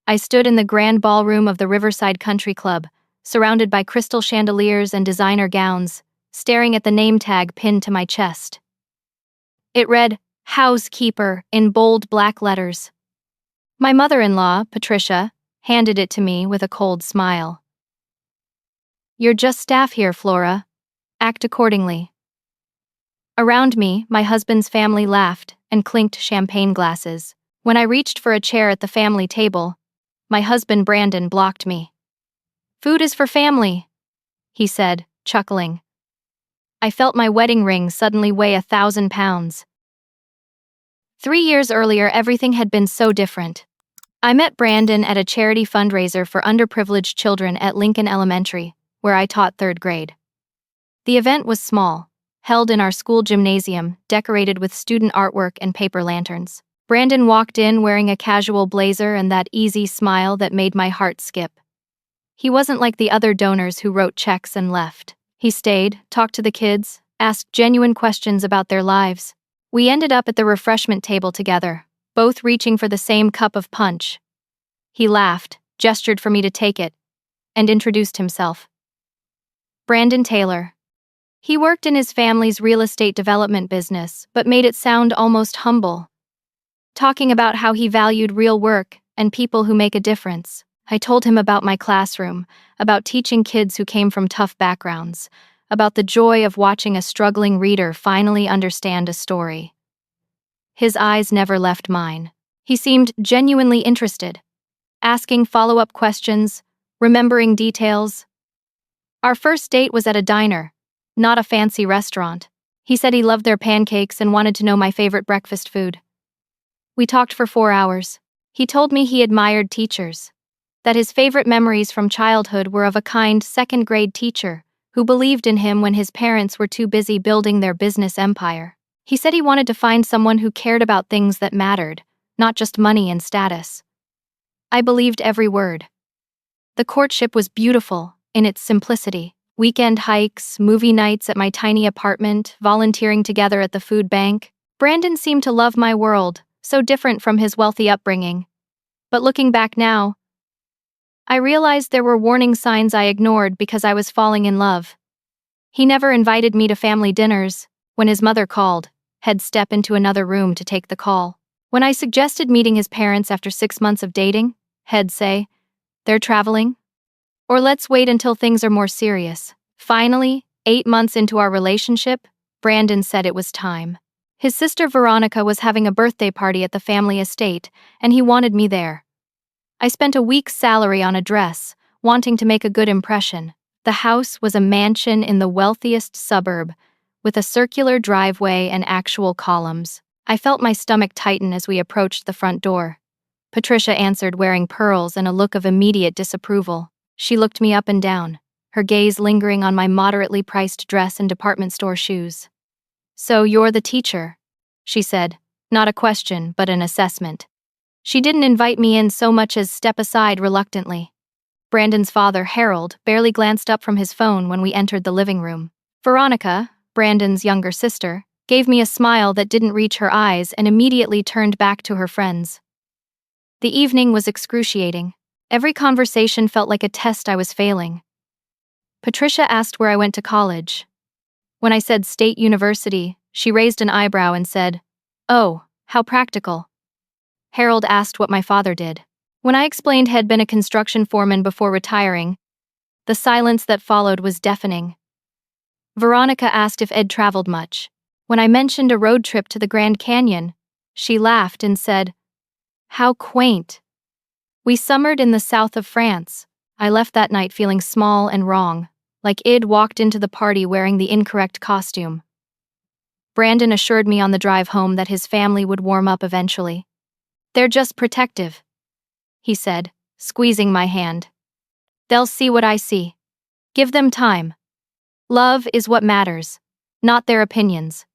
I stood in the grand ballroom of the Riverside Country Club, surrounded by crystal chandeliers and designer gowns, staring at the name tag pinned to my chest. It read, Housekeeper, in bold black letters. My mother-in-law, Patricia, handed it to me with a cold smile. "You're just staff here, Flora. Act accordingly." Around me, my husband's family laughed and clinked champagne glasses. When I reached for a chair at the family table, my husband Brandon blocked me. "Food is for family," he said, chuckling. I felt my wedding ring suddenly weigh 1,000 pounds. 3 years earlier, everything had been so different. I met Brandon at a charity fundraiser for underprivileged children at Lincoln Elementary, where I taught 3rd grade. The event was small, held in our school gymnasium, decorated with student artwork and paper lanterns. Brandon walked in wearing a casual blazer and that easy smile that made my heart skip. He wasn't like the other donors who wrote checks and left. He stayed, talked to the kids, asked genuine questions about their lives. We ended up at the refreshment table together, both reaching for the same cup of punch. He laughed, gestured for me to take it, and introduced himself. Brandon Taylor. He worked in his family's real estate development business, but made it sound almost humble. Talking about how he valued real work and people who make a difference. I told him about my classroom, about teaching kids who came from tough backgrounds, about the joy of watching a struggling reader finally understand a story. His eyes never left mine. He seemed genuinely interested, asking follow-up questions, remembering details. Our first date was at a diner, not a fancy restaurant. He said he loved their pancakes and wanted to know my favorite breakfast food. We talked for 4 hours. He told me he admired teachers, that his favorite memories from childhood were of a kind 2nd-grade teacher who believed in him when his parents were too busy building their business empire. He said he wanted to find someone who cared about things that mattered, not just money and status. I believed every word. The courtship was beautiful in its simplicity. Weekend hikes, movie nights at my tiny apartment, volunteering together at the food bank. Brandon seemed to love my world, so different from his wealthy upbringing. But looking back now, I realized there were warning signs I ignored because I was falling in love. He never invited me to family dinners. When his mother called, he'd step into another room to take the call. When I suggested meeting his parents after 6 months of dating, he'd say, "They're traveling?" Or "Let's wait until things are more serious." Finally, 8 months into our relationship, Brandon said it was time. His sister Veronica was having a birthday party at the family estate, and he wanted me there. I spent a week's salary on a dress, wanting to make a good impression. The house was a mansion in the wealthiest suburb, with a circular driveway and actual columns. I felt my stomach tighten as we approached the front door. Patricia answered wearing pearls and a look of immediate disapproval. She looked me up and down, her gaze lingering on my moderately priced dress and department store shoes. "So you're the teacher," she said, not a question but an assessment. She didn't invite me in so much as step aside reluctantly. Brandon's father, Harold, barely glanced up from his phone when we entered the living room. Veronica, Brandon's younger sister, gave me a smile that didn't reach her eyes and immediately turned back to her friends. The evening was excruciating. Every conversation felt like a test I was failing. Patricia asked where I went to college. When I said State University, she raised an eyebrow and said, "Oh, how practical." Harold asked what my father did. When I explained he'd been a construction foreman before retiring, the silence that followed was deafening. Veronica asked if Ed traveled much. When I mentioned a road trip to the Grand Canyon, she laughed and said, "How quaint." We summered in the south of France. I left that night feeling small and wrong, like Id walked into the party wearing the incorrect costume. Brandon assured me on the drive home that his family would warm up eventually. "They're just protective," he said, squeezing my hand. "They'll see what I see. Give them time. Love is what matters, not their opinions."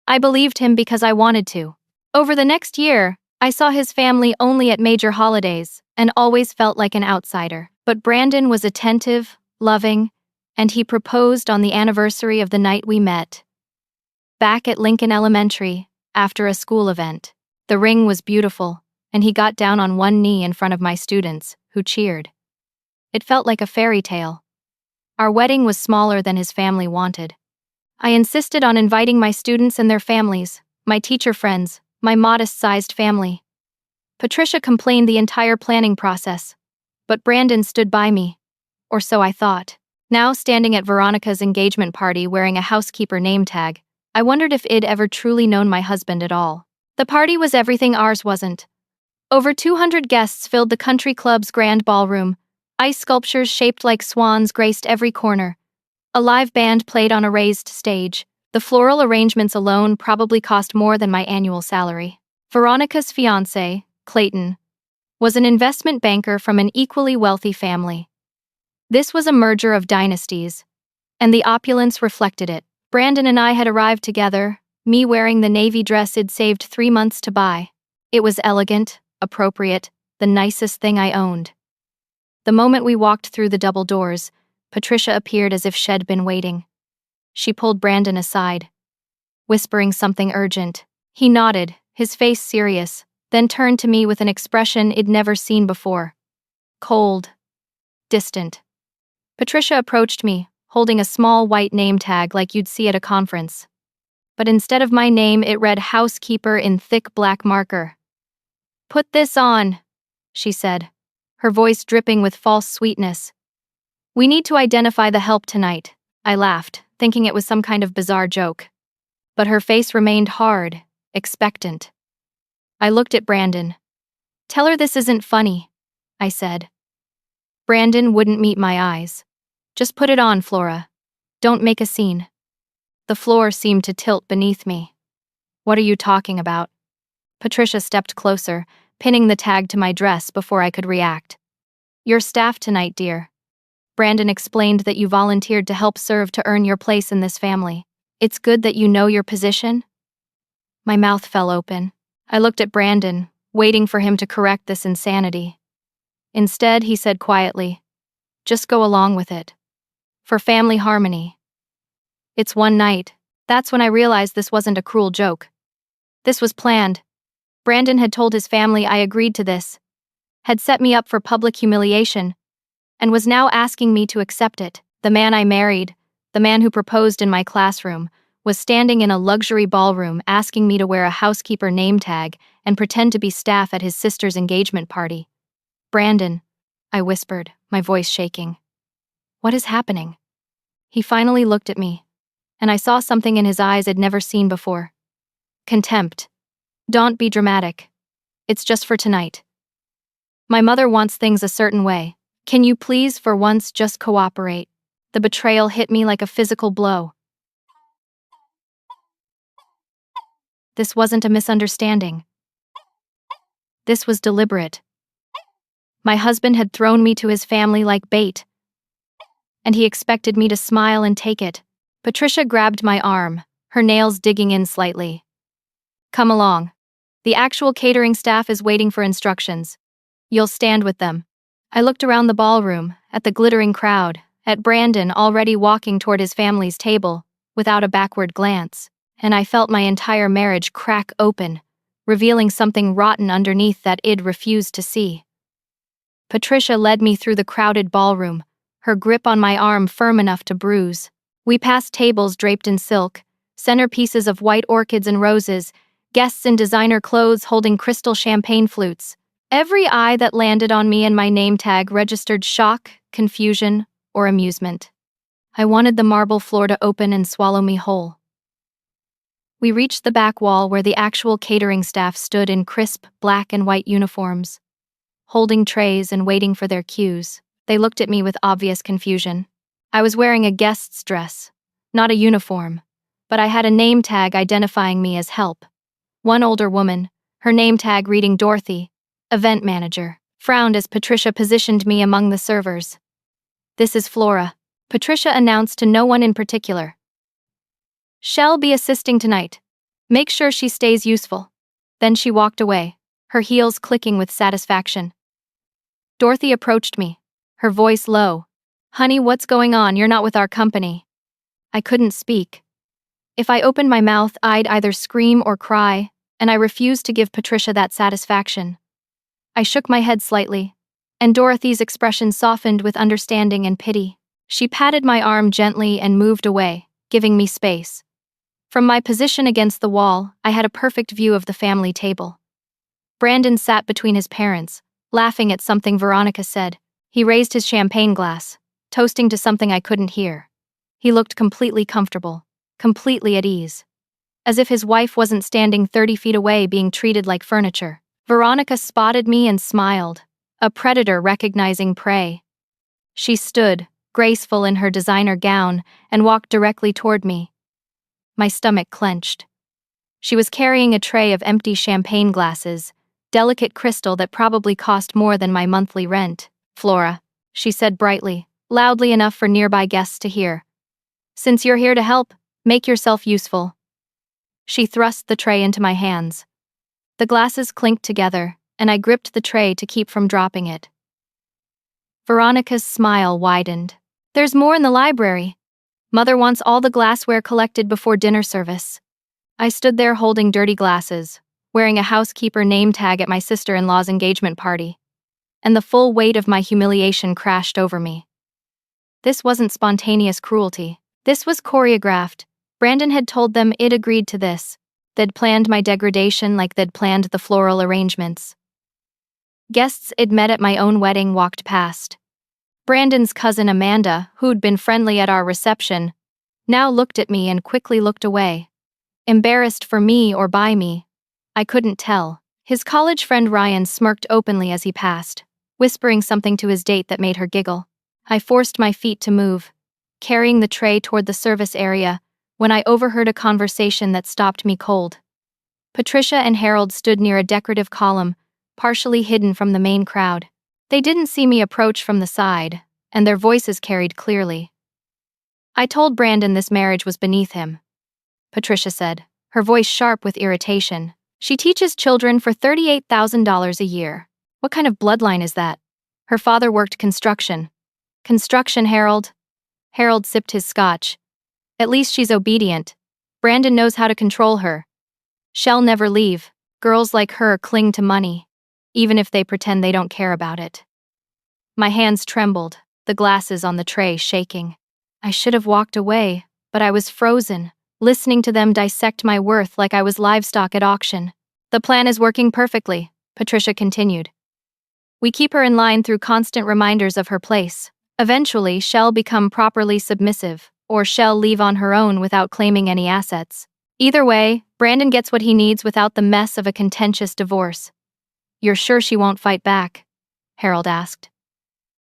I believed him because I wanted to. Over the next year, I saw his family only at major holidays and always felt like an outsider. But Brandon was attentive, loving, and he proposed on the anniversary of the night we met. Back at Lincoln Elementary, after a school event. The ring was beautiful, and he got down on one knee in front of my students, who cheered. It felt like a fairy tale. Our wedding was smaller than his family wanted. I insisted on inviting my students and their families, my teacher friends, my modest-sized family. Patricia complained the entire planning process, but Brandon stood by me. Or so I thought. Now, standing at Veronica's engagement party wearing a housekeeper name tag, I wondered if I'd ever truly known my husband at all. The party was everything ours wasn't. Over 200 guests filled the country club's grand ballroom. Ice sculptures shaped like swans graced every corner. A live band played on a raised stage. The floral arrangements alone probably cost more than my annual salary. Veronica's fiancé, Clayton, was an investment banker from an equally wealthy family. This was a merger of dynasties, and the opulence reflected it. Brandon and I had arrived together, me wearing the navy dress I'd saved 3 months to buy. It was elegant, appropriate, the nicest thing I owned. The moment we walked through the double doors, Patricia appeared as if she'd been waiting. She pulled Brandon aside, whispering something urgent. He nodded, his face serious, then turned to me with an expression I'd never seen before. Cold. Distant. Patricia approached me, holding a small white name tag like you'd see at a conference. But instead of my name, it read Housekeeper in thick black marker. "Put this on," she said, her voice dripping with false sweetness. "We need to identify the help tonight." I laughed, thinking it was some kind of bizarre joke. But her face remained hard, expectant. I looked at Brandon. "Tell her this isn't funny," I said. Brandon wouldn't meet my eyes. "Just put it on, Flora. Don't make a scene." The floor seemed to tilt beneath me. "What are you talking about?" Patricia stepped closer, pinning the tag to my dress before I could react. "Your staff tonight, dear. Brandon explained that you volunteered to help serve to earn your place in this family. It's good that you know your position." My mouth fell open. I looked at Brandon, waiting for him to correct this insanity. Instead, he said quietly, "Just go along with it. For family harmony." It's one night. That's when I realized this wasn't a cruel joke. This was planned. Brandon had told his family I agreed to this, had set me up for public humiliation, and was now asking me to accept it. The man I married, the man who proposed in my classroom, was standing in a luxury ballroom asking me to wear a housekeeper name tag and pretend to be staff at his sister's engagement party. "Brandon," I whispered, my voice shaking. "What is happening?" He finally looked at me, and I saw something in his eyes I'd never seen before. Contempt. "Don't be dramatic. It's just for tonight. My mother wants things a certain way. Can you please, for once, just cooperate?" The betrayal hit me like a physical blow. This wasn't a misunderstanding. This was deliberate. My husband had thrown me to his family like bait, and he expected me to smile and take it. Patricia grabbed my arm, her nails digging in slightly. "Come along. The actual catering staff is waiting for instructions. You'll stand with them." I looked around the ballroom, at the glittering crowd, at Brandon already walking toward his family's table, without a backward glance, and I felt my entire marriage crack open, revealing something rotten underneath that I'd refused to see. Patricia led me through the crowded ballroom, her grip on my arm firm enough to bruise. We passed tables draped in silk, centerpieces of white orchids and roses, guests in designer clothes holding crystal champagne flutes. Every eye that landed on me and my name tag registered shock, confusion, or amusement. I wanted the marble floor to open and swallow me whole. We reached the back wall where the actual catering staff stood in crisp black and white uniforms, holding trays and waiting for their cues. They looked at me with obvious confusion. I was wearing a guest's dress, not a uniform, but I had a name tag identifying me as help. One older woman, her name tag reading Dorothy, event manager, frowned as Patricia positioned me among the servers. "This is Flora," Patricia announced to no one in particular. "She'll be assisting tonight. Make sure she stays useful." Then she walked away, her heels clicking with satisfaction. Dorothy approached me, her voice low. "Honey, what's going on? You're not with our company." I couldn't speak. If I opened my mouth, I'd either scream or cry, and I refused to give Patricia that satisfaction. I shook my head slightly, and Dorothy's expression softened with understanding and pity. She patted my arm gently and moved away, giving me space. From my position against the wall, I had a perfect view of the family table. Brandon sat between his parents, laughing at something Veronica said. He raised his champagne glass, toasting to something I couldn't hear. He looked completely comfortable, completely at ease, as if his wife wasn't standing 30 feet away being treated like furniture. Veronica spotted me and smiled, a predator recognizing prey. She stood, graceful in her designer gown, and walked directly toward me. My stomach clenched. She was carrying a tray of empty champagne glasses, delicate crystal that probably cost more than my monthly rent. "Flora," she said brightly, loudly enough for nearby guests to hear. "Since you're here to help, make yourself useful." She thrust the tray into my hands. The glasses clinked together, and I gripped the tray to keep from dropping it. Veronica's smile widened. "There's more in the library. Mother wants all the glassware collected before dinner service." I stood there holding dirty glasses, wearing a housekeeper name tag at my sister-in-law's engagement party, and the full weight of my humiliation crashed over me. This wasn't spontaneous cruelty. This was choreographed. Brandon had told them it agreed to this. They'd planned my degradation like they'd planned the floral arrangements. Guests I'd met at my own wedding walked past. Brandon's cousin Amanda, who'd been friendly at our reception, now looked at me and quickly looked away. Embarrassed for me or by me, I couldn't tell. His college friend Ryan smirked openly as he passed, whispering something to his date that made her giggle. I forced my feet to move, carrying the tray toward the service area, when I overheard a conversation that stopped me cold. Patricia and Harold stood near a decorative column, partially hidden from the main crowd. They didn't see me approach from the side, and their voices carried clearly. "I told Brandon this marriage was beneath him," Patricia said, her voice sharp with irritation. "She teaches children for $38,000 a year. What kind of bloodline is that? Her father worked construction." "Construction, Harold." Harold sipped his scotch. "At least she's obedient. Brandon knows how to control her. She'll never leave. Girls like her cling to money, even if they pretend they don't care about it." My hands trembled, the glasses on the tray shaking. I should have walked away, but I was frozen, listening to them dissect my worth like I was livestock at auction. "The plan is working perfectly," Patricia continued. "We keep her in line through constant reminders of her place. Eventually, she'll become properly submissive, or she'll leave on her own without claiming any assets. Either way, Brandon gets what he needs without the mess of a contentious divorce." "You're sure she won't fight back?" Harold asked.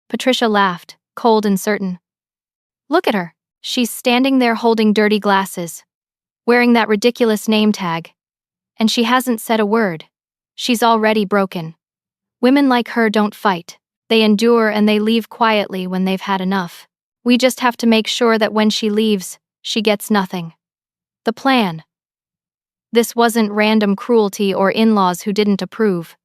Patricia laughed, cold and certain. "Look at her. She's standing there holding dirty glasses, wearing that ridiculous name tag. And she hasn't said a word. She's already broken. Women like her don't fight. They endure and they leave quietly when they've had enough. We just have to make sure that when she leaves, she gets nothing." The plan. This wasn't random cruelty or in-laws who didn't approve.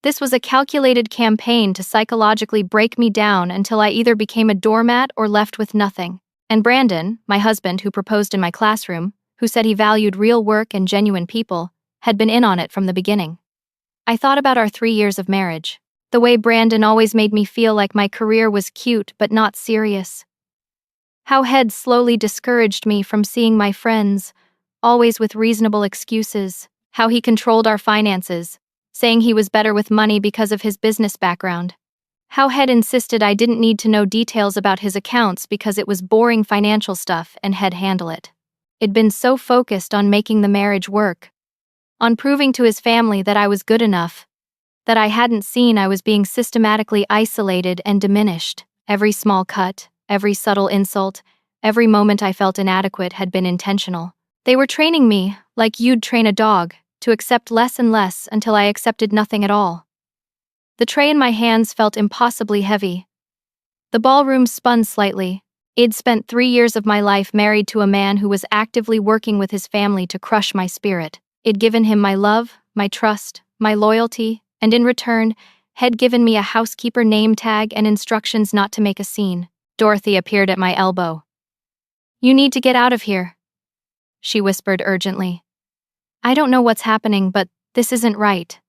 This was a calculated campaign to psychologically break me down until I either became a doormat or left with nothing. And Brandon, my husband who proposed in my classroom, who said he valued real work and genuine people, had been in on it from the beginning. I thought about our 3 years of marriage, the way Brandon always made me feel like my career was cute but not serious. How Head slowly discouraged me from seeing my friends, always with reasonable excuses. How he controlled our finances, saying he was better with money because of his business background. How Head insisted I didn't need to know details about his accounts because it was boring financial stuff and Head handle it. It'd been so focused on making the marriage work, on proving to his family that I was good enough, that I hadn't seen I was being systematically isolated and diminished. Every small cut, every subtle insult, every moment I felt inadequate had been intentional. They were training me, like you'd train a dog, to accept less and less until I accepted nothing at all. The tray in my hands felt impossibly heavy. The ballroom spun slightly. I'd spent 3 years of my life married to a man who was actively working with his family to crush my spirit. I'd given him my love, my trust, my loyalty, and in return, had given me a housekeeper name tag and instructions not to make a scene. Dorothy appeared at my elbow. "You need to get out of here," she whispered urgently. "I don't know what's happening, but this isn't right.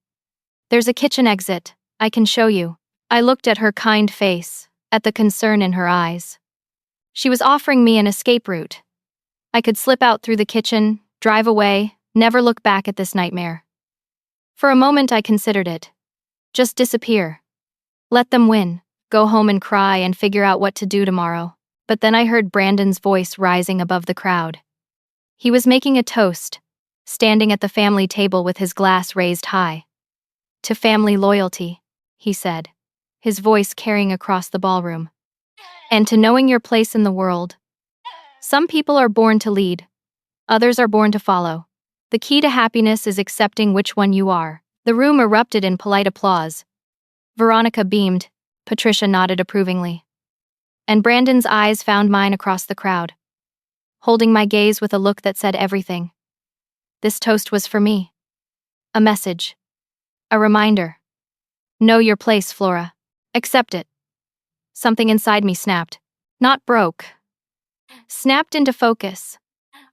There's a kitchen exit." I can show you. I looked at her kind face, at the concern in her eyes. She was offering me an escape route. I could slip out through the kitchen, drive away, never look back at this nightmare. For a moment I considered it. Just disappear. Let them win, go home and cry and figure out what to do tomorrow. But then I heard Brandon's voice rising above the crowd. He was making a toast, standing at the family table with his glass raised high. To family loyalty, he said, his voice carrying across the ballroom. And to knowing your place in the world. Some people are born to lead, others are born to follow. The key to happiness is accepting which one you are. The room erupted in polite applause. Veronica beamed, Patricia nodded approvingly. And Brandon's eyes found mine across the crowd, holding my gaze with a look that said everything. This toast was for me. A message. A reminder. Know your place, Flora. Accept it. Something inside me snapped. Not broke. Snapped into focus.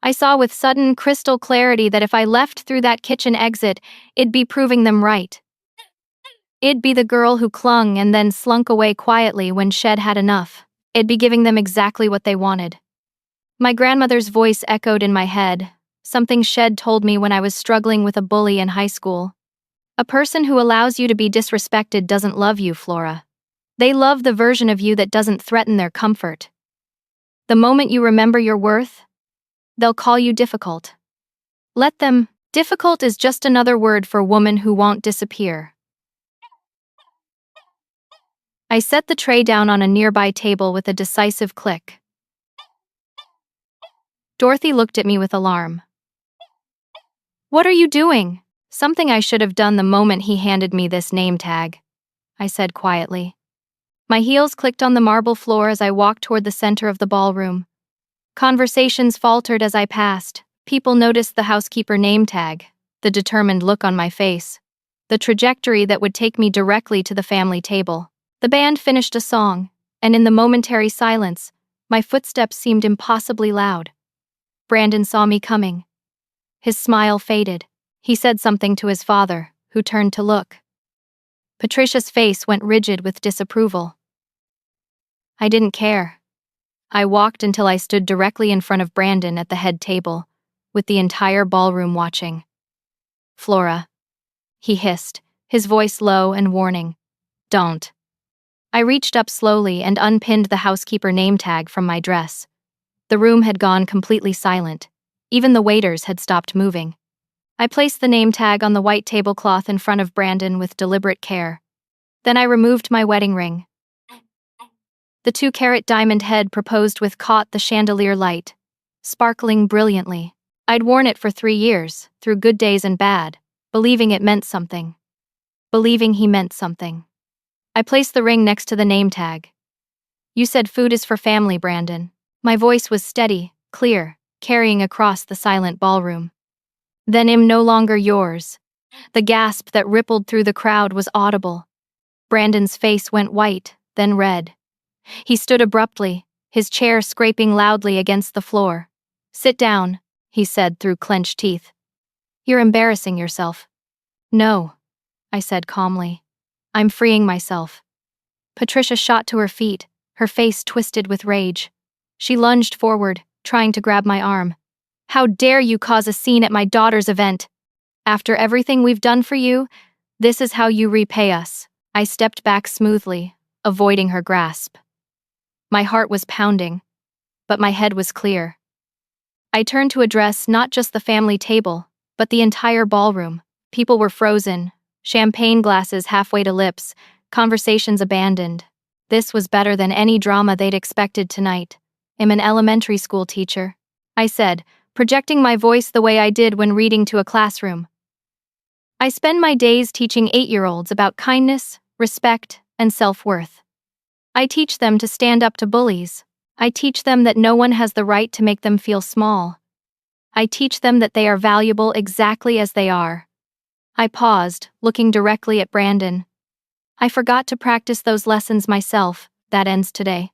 I saw with sudden crystal clarity that if I left through that kitchen exit, it'd be proving them right. It'd be the girl who clung and then slunk away quietly when Shed had enough. It'd be giving them exactly what they wanted. My grandmother's voice echoed in my head, something Shed told me when I was struggling with a bully in high school. A person who allows you to be disrespected doesn't love you, Flora. They love the version of you that doesn't threaten their comfort. The moment you remember your worth, they'll call you difficult. Let them. Difficult is just another word for woman who won't disappear. I set the tray down on a nearby table with a decisive click. Dorothy looked at me with alarm. What are you doing? Something I should have done the moment he handed me this name tag, I said quietly. My heels clicked on the marble floor as I walked toward the center of the ballroom. Conversations faltered as I passed. People noticed the housekeeper name tag, the determined look on my face, the trajectory that would take me directly to the family table. The band finished a song, and in the momentary silence, my footsteps seemed impossibly loud. Brandon saw me coming. His smile faded. He said something to his father, who turned to look. Patricia's face went rigid with disapproval. I didn't care. I walked until I stood directly in front of Brandon at the head table, with the entire ballroom watching. Flora, he hissed, his voice low and warning. Don't. I reached up slowly and unpinned the housekeeper name tag from my dress. The room had gone completely silent. Even the waiters had stopped moving. I placed the name tag on the white tablecloth in front of Brandon with deliberate care. Then I removed my wedding ring. The 2-carat diamond head proposed with caught the chandelier light, sparkling brilliantly. I'd worn it for 3 years, through good days and bad, believing it meant something. Believing he meant something. I placed the ring next to the name tag. You said food is for family, Brandon. My voice was steady, clear, carrying across the silent ballroom. Then I'm no longer yours. The gasp that rippled through the crowd was audible. Brandon's face went white, then red. He stood abruptly, his chair scraping loudly against the floor. Sit down, he said through clenched teeth. You're embarrassing yourself. No, I said calmly. I'm freeing myself. Patricia shot to her feet, her face twisted with rage. She lunged forward, trying to grab my arm. How dare you cause a scene at my daughter's event? After everything we've done for you, this is how you repay us. I stepped back smoothly, avoiding her grasp. My heart was pounding, but my head was clear. I turned to address not just the family table, but the entire ballroom. People were frozen, champagne glasses halfway to lips, conversations abandoned. This was better than any drama they'd expected tonight. I'm an elementary school teacher, I said, projecting my voice the way I did when reading to a classroom. I spend my days teaching 8-year-olds about kindness, respect, and self-worth. I teach them to stand up to bullies. I teach them that no one has the right to make them feel small. I teach them that they are valuable exactly as they are. I paused, looking directly at Brandon. I forgot to practice those lessons myself. That ends today.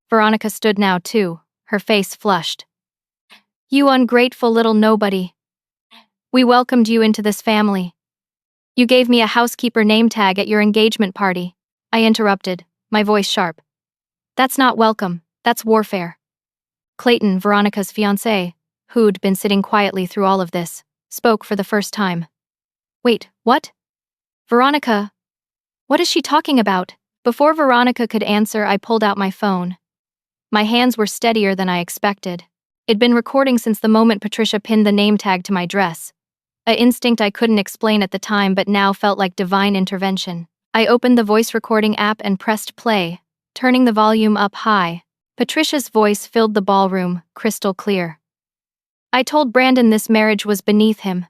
Veronica stood now too, her face flushed. You ungrateful little nobody. We welcomed you into this family. You gave me a housekeeper name tag at your engagement party. I interrupted, my voice sharp. That's not welcome, that's warfare. Clayton, Veronica's fiancé, who'd been sitting quietly through all of this, spoke for the first time. Wait, what? Veronica? What is she talking about? Before Veronica could answer, I pulled out my phone. My hands were steadier than I expected. It'd been recording since the moment Patricia pinned the name tag to my dress. An instinct I couldn't explain at the time but now felt like divine intervention. I opened the voice recording app and pressed play, turning the volume up high. Patricia's voice filled the ballroom, crystal clear. I told Brandon this marriage was beneath him.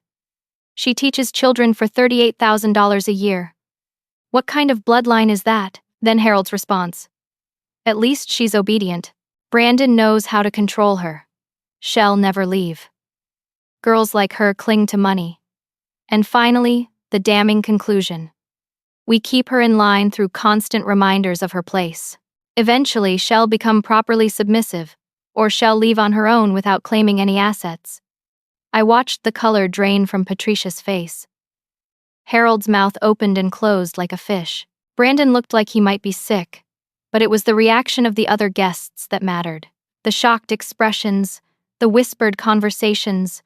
She teaches children for $38,000 a year. What kind of bloodline is that? Then Harold's response. At least she's obedient. Brandon knows how to control her. She'll never leave. Girls like her cling to money. And finally, the damning conclusion. We keep her in line through constant reminders of her place. Eventually, she'll become properly submissive, or she'll leave on her own without claiming any assets. I watched the color drain from Patricia's face. Harold's mouth opened and closed like a fish. Brandon looked like he might be sick, but it was the reaction of the other guests that mattered. The shocked expressions, the whispered conversations,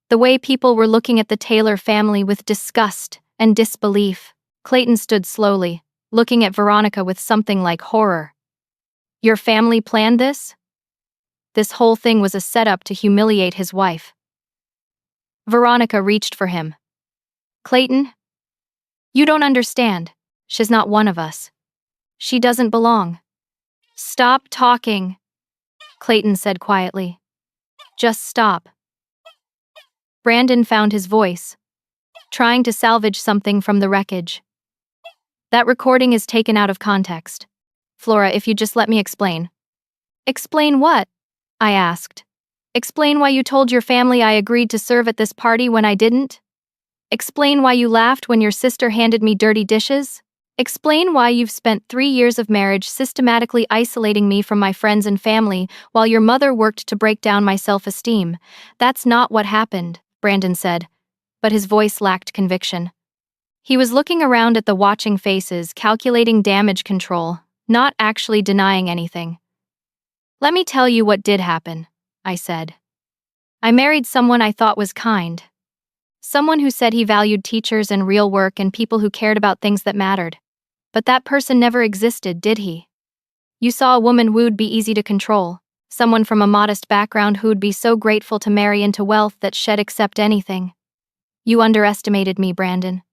the way people were looking at the Taylor family with disgust and disbelief. Clayton stood slowly, looking at Veronica with something like horror. Your family planned this? This whole thing was a setup to humiliate his wife. Veronica reached for him. Clayton? You don't understand. She's not one of us. She doesn't belong. Stop talking, Clayton said quietly. Just stop. Brandon found his voice, trying to salvage something from the wreckage. That recording is taken out of context. Flora, if you just let me explain. Explain what? I asked. Explain why you told your family I agreed to serve at this party when I didn't? Explain why you laughed when your sister handed me dirty dishes? Explain why you've spent 3 years of marriage systematically isolating me from my friends and family while your mother worked to break down my self-esteem. That's not what happened, Brandon said, but his voice lacked conviction. He was looking around at the watching faces, calculating damage control, not actually denying anything. Let me tell you what did happen, I said. I married someone I thought was kind. Someone who said he valued teachers and real work and people who cared about things that mattered. But that person never existed, did he? You saw a woman who'd be easy to control, someone from a modest background who'd be so grateful to marry into wealth that she'd accept anything. You underestimated me, Brandon.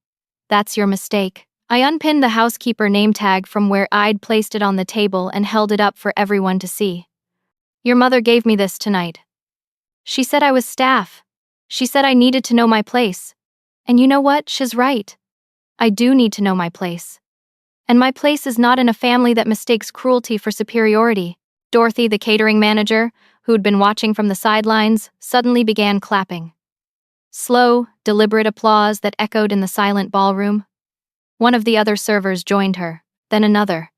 That's your mistake. I unpinned the housekeeper name tag from where I'd placed it on the table and held it up for everyone to see. Your mother gave me this tonight. She said I was staff. She said I needed to know my place. And you know what? She's right. I do need to know my place. And my place is not in a family that mistakes cruelty for superiority. Dorothy, the catering manager, who'd been watching from the sidelines, suddenly began clapping. Slow, deliberate applause that echoed in the silent ballroom. One of the other servers joined her, then another.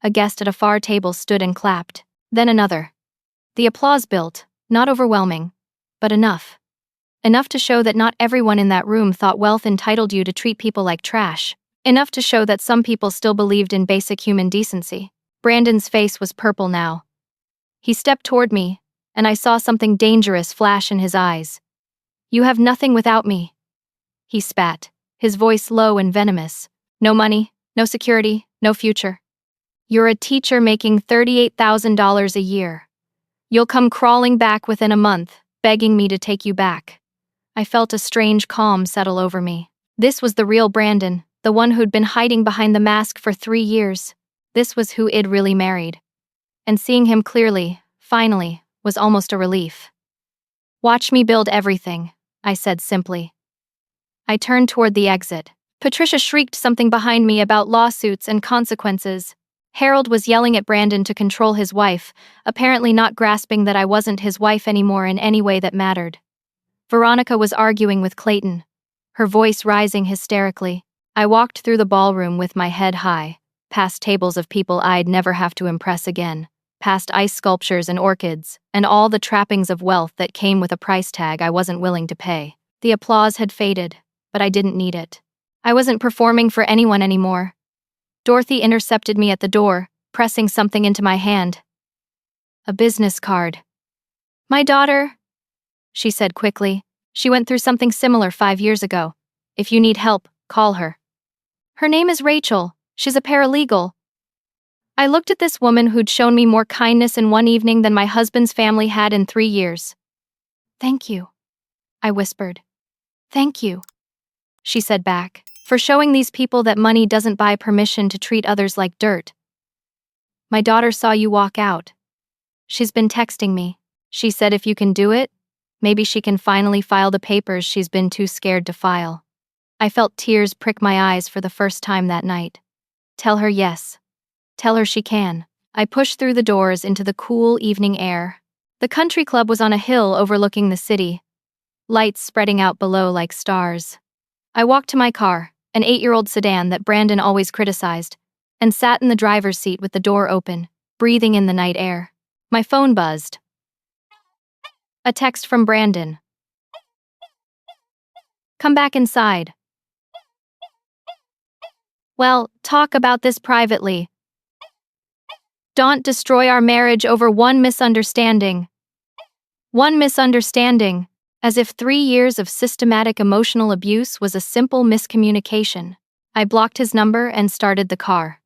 A guest at a far table stood and clapped, then another. The applause built, not overwhelming, but enough. Enough to show that not everyone in that room thought wealth entitled you to treat people like trash. Enough to show that some people still believed in basic human decency. Brandon's face was purple now. He stepped toward me, and I saw something dangerous flash in his eyes. You have nothing without me. He spat, his voice low and venomous. No money, no security, no future. You're a teacher making $38,000 a year. You'll come crawling back within a month, begging me to take you back. I felt a strange calm settle over me. This was the real Brandon, the one who'd been hiding behind the mask for 3 years. This was who I'd really married. And seeing him clearly, finally, was almost a relief. Watch me build everything, I said simply. I turned toward the exit. Patricia shrieked something behind me about lawsuits and consequences. Harold was yelling at Brandon to control his wife, apparently not grasping that I wasn't his wife anymore in any way that mattered. Veronica was arguing with Clayton, her voice rising hysterically. I walked through the ballroom with my head high, past tables of people I'd never have to impress again, past ice sculptures and orchids, and all the trappings of wealth that came with a price tag I wasn't willing to pay. The applause had faded, but I didn't need it. I wasn't performing for anyone anymore. Dorothy intercepted me at the door, pressing something into my hand. A business card. My daughter, she said quickly. She went through something similar 5 years ago. If you need help, call her. Her name is Rachel. She's a paralegal. I looked at this woman who'd shown me more kindness in one evening than my husband's family had in 3 years. Thank you, I whispered. Thank you, she said back, for showing these people that money doesn't buy permission to treat others like dirt. My daughter saw you walk out. She's been texting me. She said if you can do it, maybe she can finally file the papers she's been too scared to file. I felt tears prick my eyes for the first time that night. Tell her yes. Tell her she can. I pushed through the doors into the cool evening air. The country club was on a hill overlooking the city, lights spreading out below like stars. I walked to my car, an 8-year-old sedan that Brandon always criticized, and sat in the driver's seat with the door open, breathing in the night air. My phone buzzed. A text from Brandon. Come back inside. Well, talk about this privately. Don't destroy our marriage over one misunderstanding. One misunderstanding, as if 3 years of systematic emotional abuse was a simple miscommunication. I blocked his number and started the car.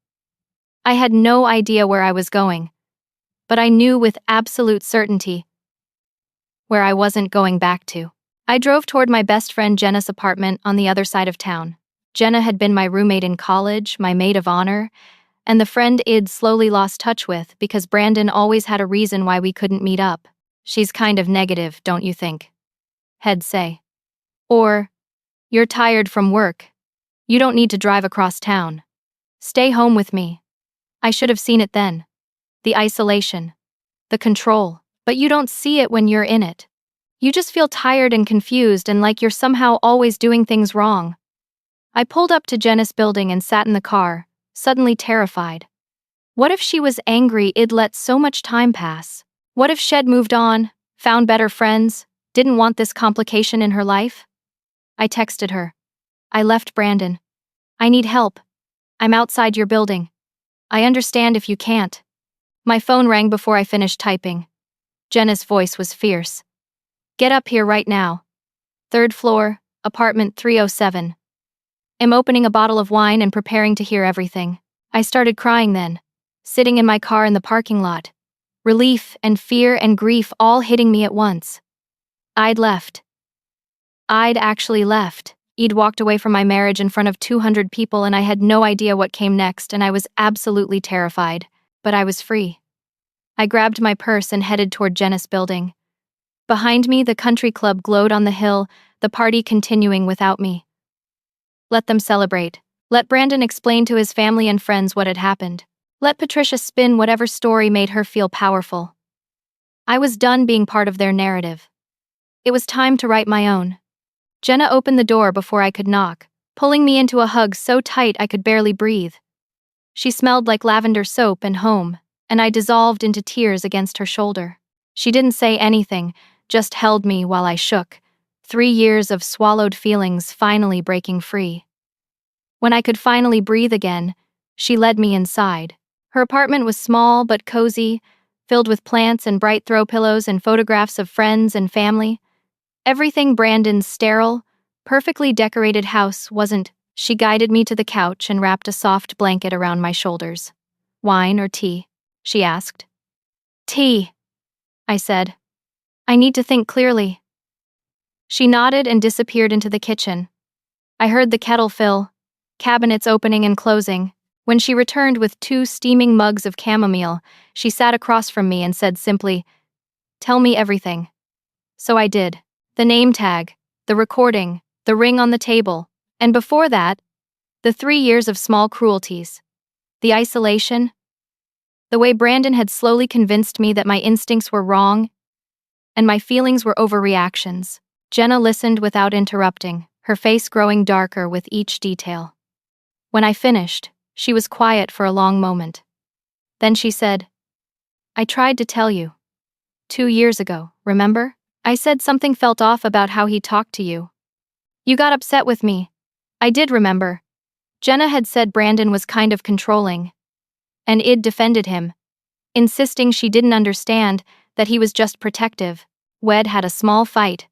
I had no idea where I was going, but I knew with absolute certainty where I wasn't going back to. I drove toward my best friend Jenna's apartment on the other side of town. Jenna had been my roommate in college, my maid of honor, and the friend I'd slowly lost touch with because Brandon always had a reason why we couldn't meet up. She's kind of negative, don't you think? He'd say. Or, you're tired from work. You don't need to drive across town. Stay home with me. I should have seen it then. The isolation. The control. But you don't see it when you're in it. You just feel tired and confused and like you're somehow always doing things wrong. I pulled up to Jenna's building and sat in the car, suddenly terrified. What if she was angry I'd let so much time pass? What if she'd moved on, found better friends, didn't want this complication in her life? I texted her. I left Brandon. I need help. I'm outside your building. I understand if you can't. My phone rang before I finished typing. Jenna's voice was fierce. Get up here right now. 3rd floor, apartment 307. I'm opening a bottle of wine and preparing to hear everything. I started crying then, sitting in my car in the parking lot. Relief and fear and grief all hitting me at once. I'd left. I'd actually left. I'd walked away from my marriage in front of 200 people and I had no idea what came next and I was absolutely terrified, but I was free. I grabbed my purse and headed toward Jenna's building. Behind me, the country club glowed on the hill, the party continuing without me. Let them celebrate. Let Brandon explain to his family and friends what had happened. Let Patricia spin whatever story made her feel powerful. I was done being part of their narrative. It was time to write my own. Jenna opened the door before I could knock, pulling me into a hug so tight I could barely breathe. She smelled like lavender soap and home, and I dissolved into tears against her shoulder. She didn't say anything, just held me while I shook, 3 years of swallowed feelings finally breaking free. When I could finally breathe again, she led me inside. Her apartment was small but cozy, filled with plants and bright throw pillows and photographs of friends and family. Everything Brandon's sterile, perfectly decorated house wasn't. She guided me to the couch and wrapped a soft blanket around my shoulders. Wine or tea? She asked. Tea, I said. I need to think clearly. She nodded and disappeared into the kitchen. I heard the kettle fill, cabinets opening and closing. When she returned with 2 steaming mugs of chamomile, she sat across from me and said simply, "Tell me everything." So I did. The name tag, the recording, the ring on the table, and before that, the 3 years of small cruelties. The isolation. The way Brandon had slowly convinced me that my instincts were wrong and my feelings were overreactions. Jenna listened without interrupting, her face growing darker with each detail. When I finished, she was quiet for a long moment. Then she said, I tried to tell you. 2 years ago, remember? I said something felt off about how he talked to you. You got upset with me. I did remember. Jenna had said Brandon was kind of controlling. And Id defended him, insisting she didn't understand, that he was just protective. Wed had a small fight.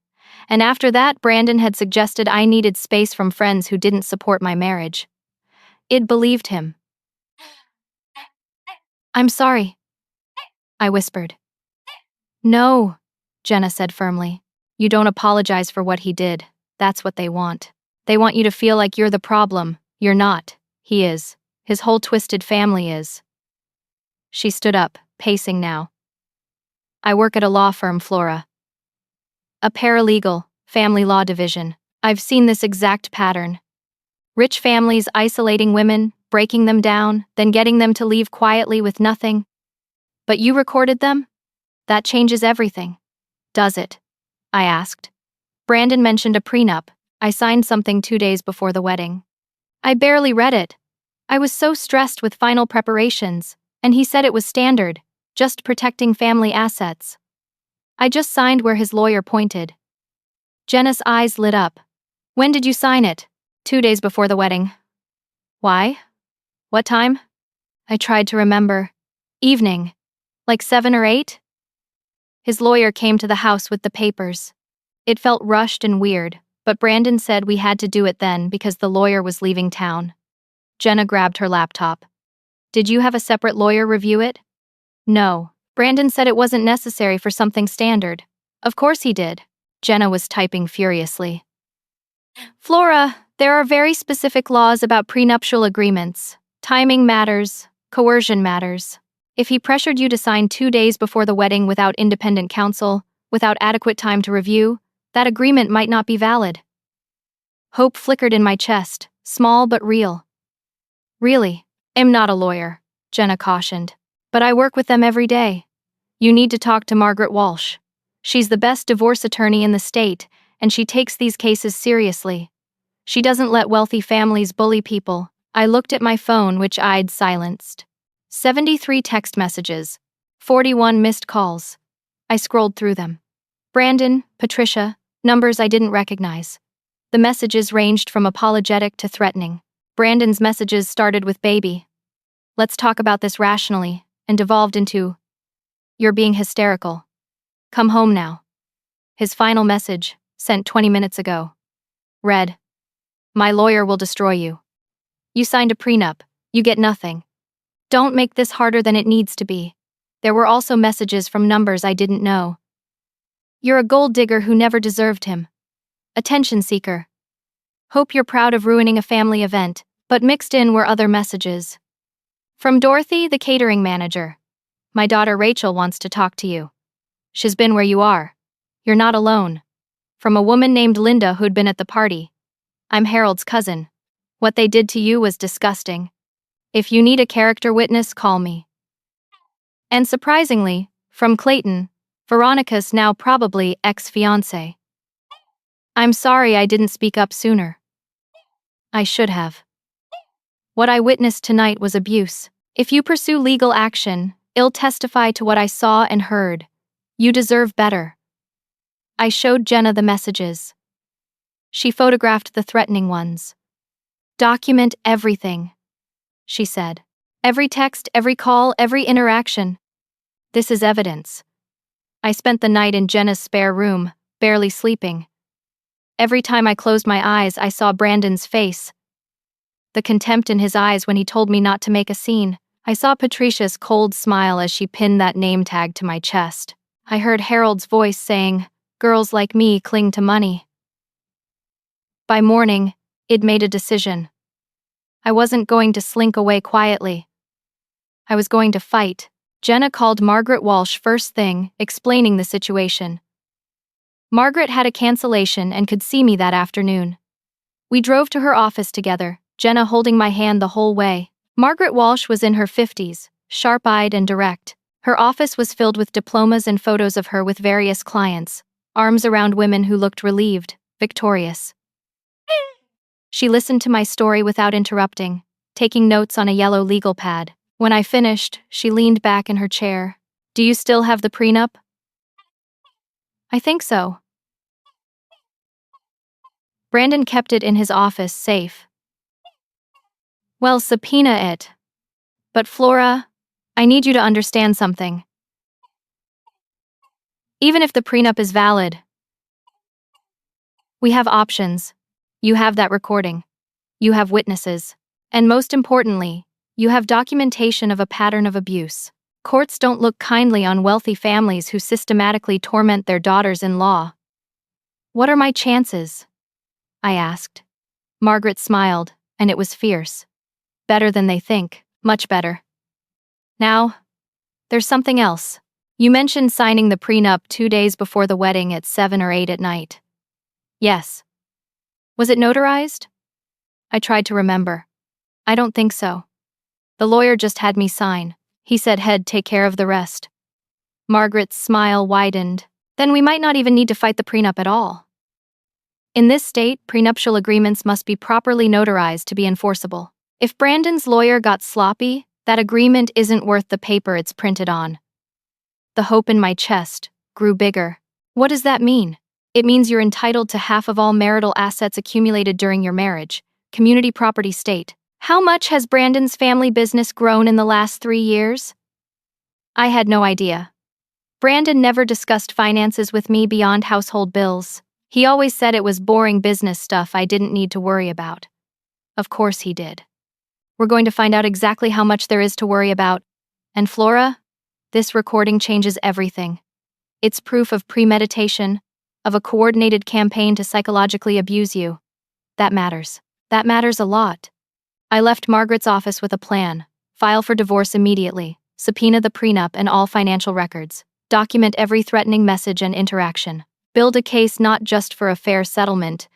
And after that, Brandon had suggested I needed space from friends who didn't support my marriage. Id believed him. I'm sorry, I whispered. No, Jenna said firmly. You don't apologize for what he did. That's what they want. They want you to feel like you're the problem. You're not. He is. His whole twisted family is. She stood up, pacing now. I work at a law firm, Flora. A paralegal, family law division. I've seen this exact pattern. Rich families isolating women, breaking them down, then getting them to leave quietly with nothing. But you recorded them? That changes everything. Does it? I asked. Brandon mentioned a prenup. I signed something 2 days before the wedding. I barely read it. I was so stressed with final preparations, and he said it was standard, just protecting family assets. I just signed where his lawyer pointed. Jenna's eyes lit up. When did you sign it? 2 days before the wedding. Why? What time? I tried to remember. Evening. Like 7 or 8? His lawyer came to the house with the papers. It felt rushed and weird, but Brandon said we had to do it then because the lawyer was leaving town. Jenna grabbed her laptop. Did you have a separate lawyer review it? No. Brandon said it wasn't necessary for something standard. Of course he did. Jenna was typing furiously. Flora, there are very specific laws about prenuptial agreements. Timing matters. Coercion matters. If he pressured you to sign 2 days before the wedding without independent counsel, without adequate time to review, that agreement might not be valid. Hope flickered in my chest, small but real. Really? I'm not a lawyer, Jenna cautioned. But I work with them every day. You need to talk to Margaret Walsh. She's the best divorce attorney in the state, and she takes these cases seriously. She doesn't let wealthy families bully people. I looked at my phone, which I'd silenced. 73 text messages. 41 missed calls. I scrolled through them. Brandon, Patricia, numbers I didn't recognize. The messages ranged from apologetic to threatening. Brandon's messages started with baby. Let's talk about this rationally, and devolved into, you're being hysterical. Come home now. His final message, sent 20 minutes ago, read, my lawyer will destroy you. You signed a prenup. You get nothing. Don't make this harder than it needs to be. There were also messages from numbers I didn't know. You're a gold digger who never deserved him. Attention seeker. Hope you're proud of ruining a family event, but mixed in were other messages. From Dorothy, the catering manager. My daughter Rachel wants to talk to you. She's been where you are. You're not alone. From a woman named Linda who'd been at the party. I'm Harold's cousin. What they did to you was disgusting. If you need a character witness, call me. And surprisingly, from Clayton, Veronica's now probably ex-fiancé. I'm sorry I didn't speak up sooner. I should have. What I witnessed tonight was abuse. If you pursue legal action, I'll testify to what I saw and heard. You deserve better. I showed Jenna the messages. She photographed the threatening ones. Document everything, she said. Every text, every call, every interaction. This is evidence. I spent the night in Jenna's spare room, barely sleeping. Every time I closed my eyes, I saw Brandon's face. The contempt in his eyes when he told me not to make a scene. I saw Patricia's cold smile as she pinned that name tag to my chest. I heard Harold's voice saying, girls like me cling to money. By morning, I'd made a decision. I wasn't going to slink away quietly. I was going to fight. Jenna called Margaret Walsh first thing, explaining the situation. Margaret had a cancellation and could see me that afternoon. We drove to her office together, Jenna holding my hand the whole way. Margaret Walsh was in her 50s, sharp-eyed and direct. Her office was filled with diplomas and photos of her with various clients, arms around women who looked relieved, victorious. She listened to my story without interrupting, taking notes on a yellow legal pad. When I finished, she leaned back in her chair. Do you still have the prenup? I think so. Brandon kept it in his office, safe. Well, subpoena it. But Flora, I need you to understand something. Even if the prenup is valid, we have options. You have that recording. You have witnesses. And most importantly, you have documentation of a pattern of abuse. Courts don't look kindly on wealthy families who systematically torment their daughters-in-law. What are my chances? I asked. Margaret smiled, and it was fierce. Better than they think, much better. Now, there's something else. You mentioned signing the prenup 2 days before the wedding at 7 or 8 at night. Yes. Was it notarized? I tried to remember. I don't think so. The lawyer just had me sign. He said he'd take care of the rest. Margaret's smile widened. Then we might not even need to fight the prenup at all. In this state, prenuptial agreements must be properly notarized to be enforceable. If Brandon's lawyer got sloppy, that agreement isn't worth the paper it's printed on. The hope in my chest grew bigger. What does that mean? It means you're entitled to half of all marital assets accumulated during your marriage, community property state. How much has Brandon's family business grown in the last 3 years? I had no idea. Brandon never discussed finances with me beyond household bills. He always said it was boring business stuff I didn't need to worry about. Of course he did. We're going to find out exactly how much there is to worry about. And Flora, this recording changes everything. It's proof of premeditation, of a coordinated campaign to psychologically abuse you. That matters. That matters a lot. I left Margaret's office with a plan. File for divorce immediately. Subpoena the prenup and all financial records. Document every threatening message and interaction. Build a case not just for a fair settlement,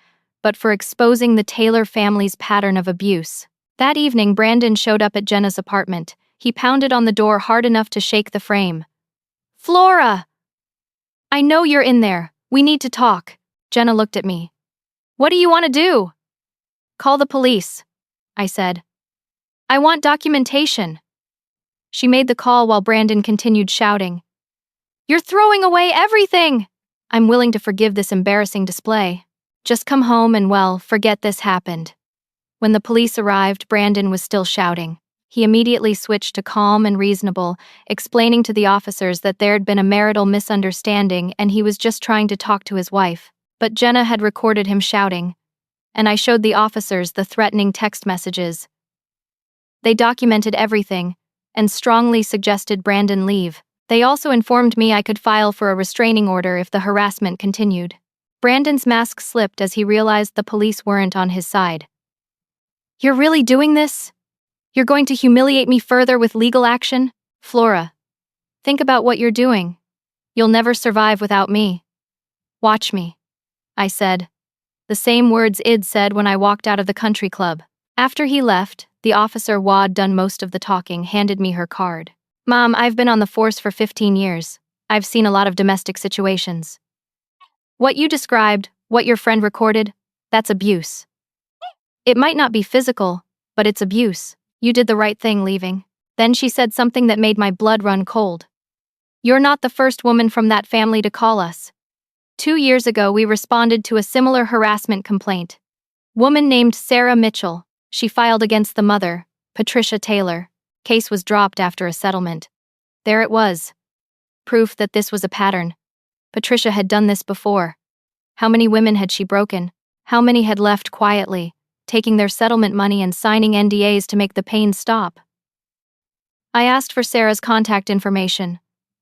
but for exposing the Taylor family's pattern of abuse. That evening, Brandon showed up at Jenna's apartment. He pounded on the door hard enough to shake the frame. Flora! I know you're in there. We need to talk. Jenna looked at me. What do you want to do? Call the police, I said. I want documentation. She made the call while Brandon continued shouting. You're throwing away everything! I'm willing to forgive this embarrassing display. Just come home and, well, forget this happened. When the police arrived, Brandon was still shouting. He immediately switched to calm and reasonable, explaining to the officers that there had been a marital misunderstanding and he was just trying to talk to his wife. But Jenna had recorded him shouting, and I showed the officers the threatening text messages. They documented everything and strongly suggested Brandon leave. They also informed me I could file for a restraining order if the harassment continued. Brandon's mask slipped as he realized the police weren't on his side. You're really doing this? You're going to humiliate me further with legal action? Flora, think about what you're doing. You'll never survive without me. Watch me, I said. The same words Id said when I walked out of the country club. After he left, the officer who'd done most of the talking handed me her card. Mom, I've been on the force for 15 years. I've seen a lot of domestic situations. What you described, what your friend recorded, that's abuse. It might not be physical, but it's abuse. You did the right thing leaving. Then she said something that made my blood run cold. You're not the first woman from that family to call us. 2 years ago, we responded to a similar harassment complaint. Woman named Sarah Mitchell. She filed against the mother, Patricia Taylor. Case was dropped after a settlement. There it was. Proof that this was a pattern. Patricia had done this before. How many women had she broken? How many had left quietly, taking their settlement money and signing NDAs to make the pain stop? I asked for Sarah's contact information,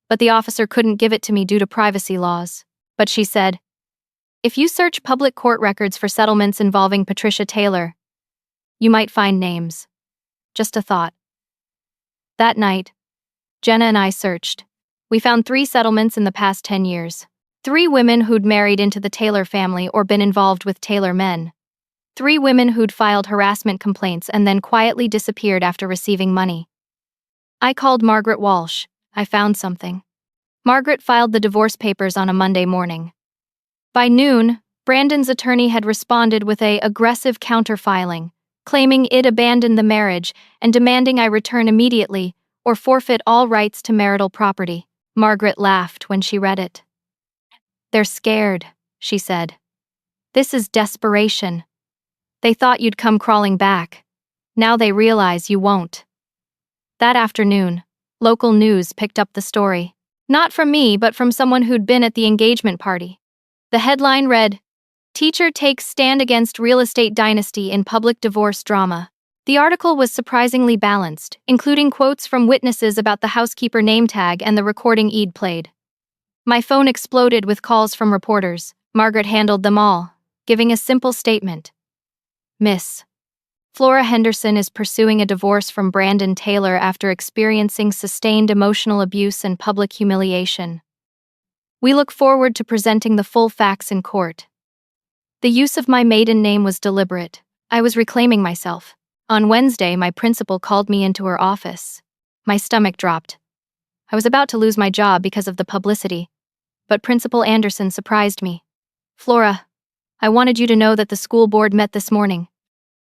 but the officer couldn't give it to me due to privacy laws. But she said, if you search public court records for settlements involving Patricia Taylor, you might find names. Just a thought. That night, Jenna and I searched. We found 3 settlements in the past 10 years. 3 women who'd married into the Taylor family or been involved with Taylor men. 3 women who'd filed harassment complaints and then quietly disappeared after receiving money. I called Margaret Walsh. I found something. Margaret filed the divorce papers on a Monday morning. By noon, Brandon's attorney had responded with an aggressive counterfiling, claiming it abandoned the marriage and demanding I return immediately or forfeit all rights to marital property. Margaret laughed when she read it. They're scared, she said. This is desperation. They thought you'd come crawling back. Now they realize you won't. That afternoon, local news picked up the story. Not from me, but from someone who'd been at the engagement party. The headline read, "Teacher Takes Stand Against Real Estate Dynasty in Public Divorce Drama." The article was surprisingly balanced, including quotes from witnesses about the housekeeper name tag and the recording Eid played. My phone exploded with calls from reporters. Margaret handled them all, giving a simple statement. Miss Flora Henderson is pursuing a divorce from Brandon Taylor after experiencing sustained emotional abuse and public humiliation. We look forward to presenting the full facts in court. The use of my maiden name was deliberate. I was reclaiming myself. On Wednesday, my principal called me into her office. My stomach dropped. I was about to lose my job because of the publicity, but Principal Anderson surprised me. "Flora, I wanted you to know that the school board met this morning.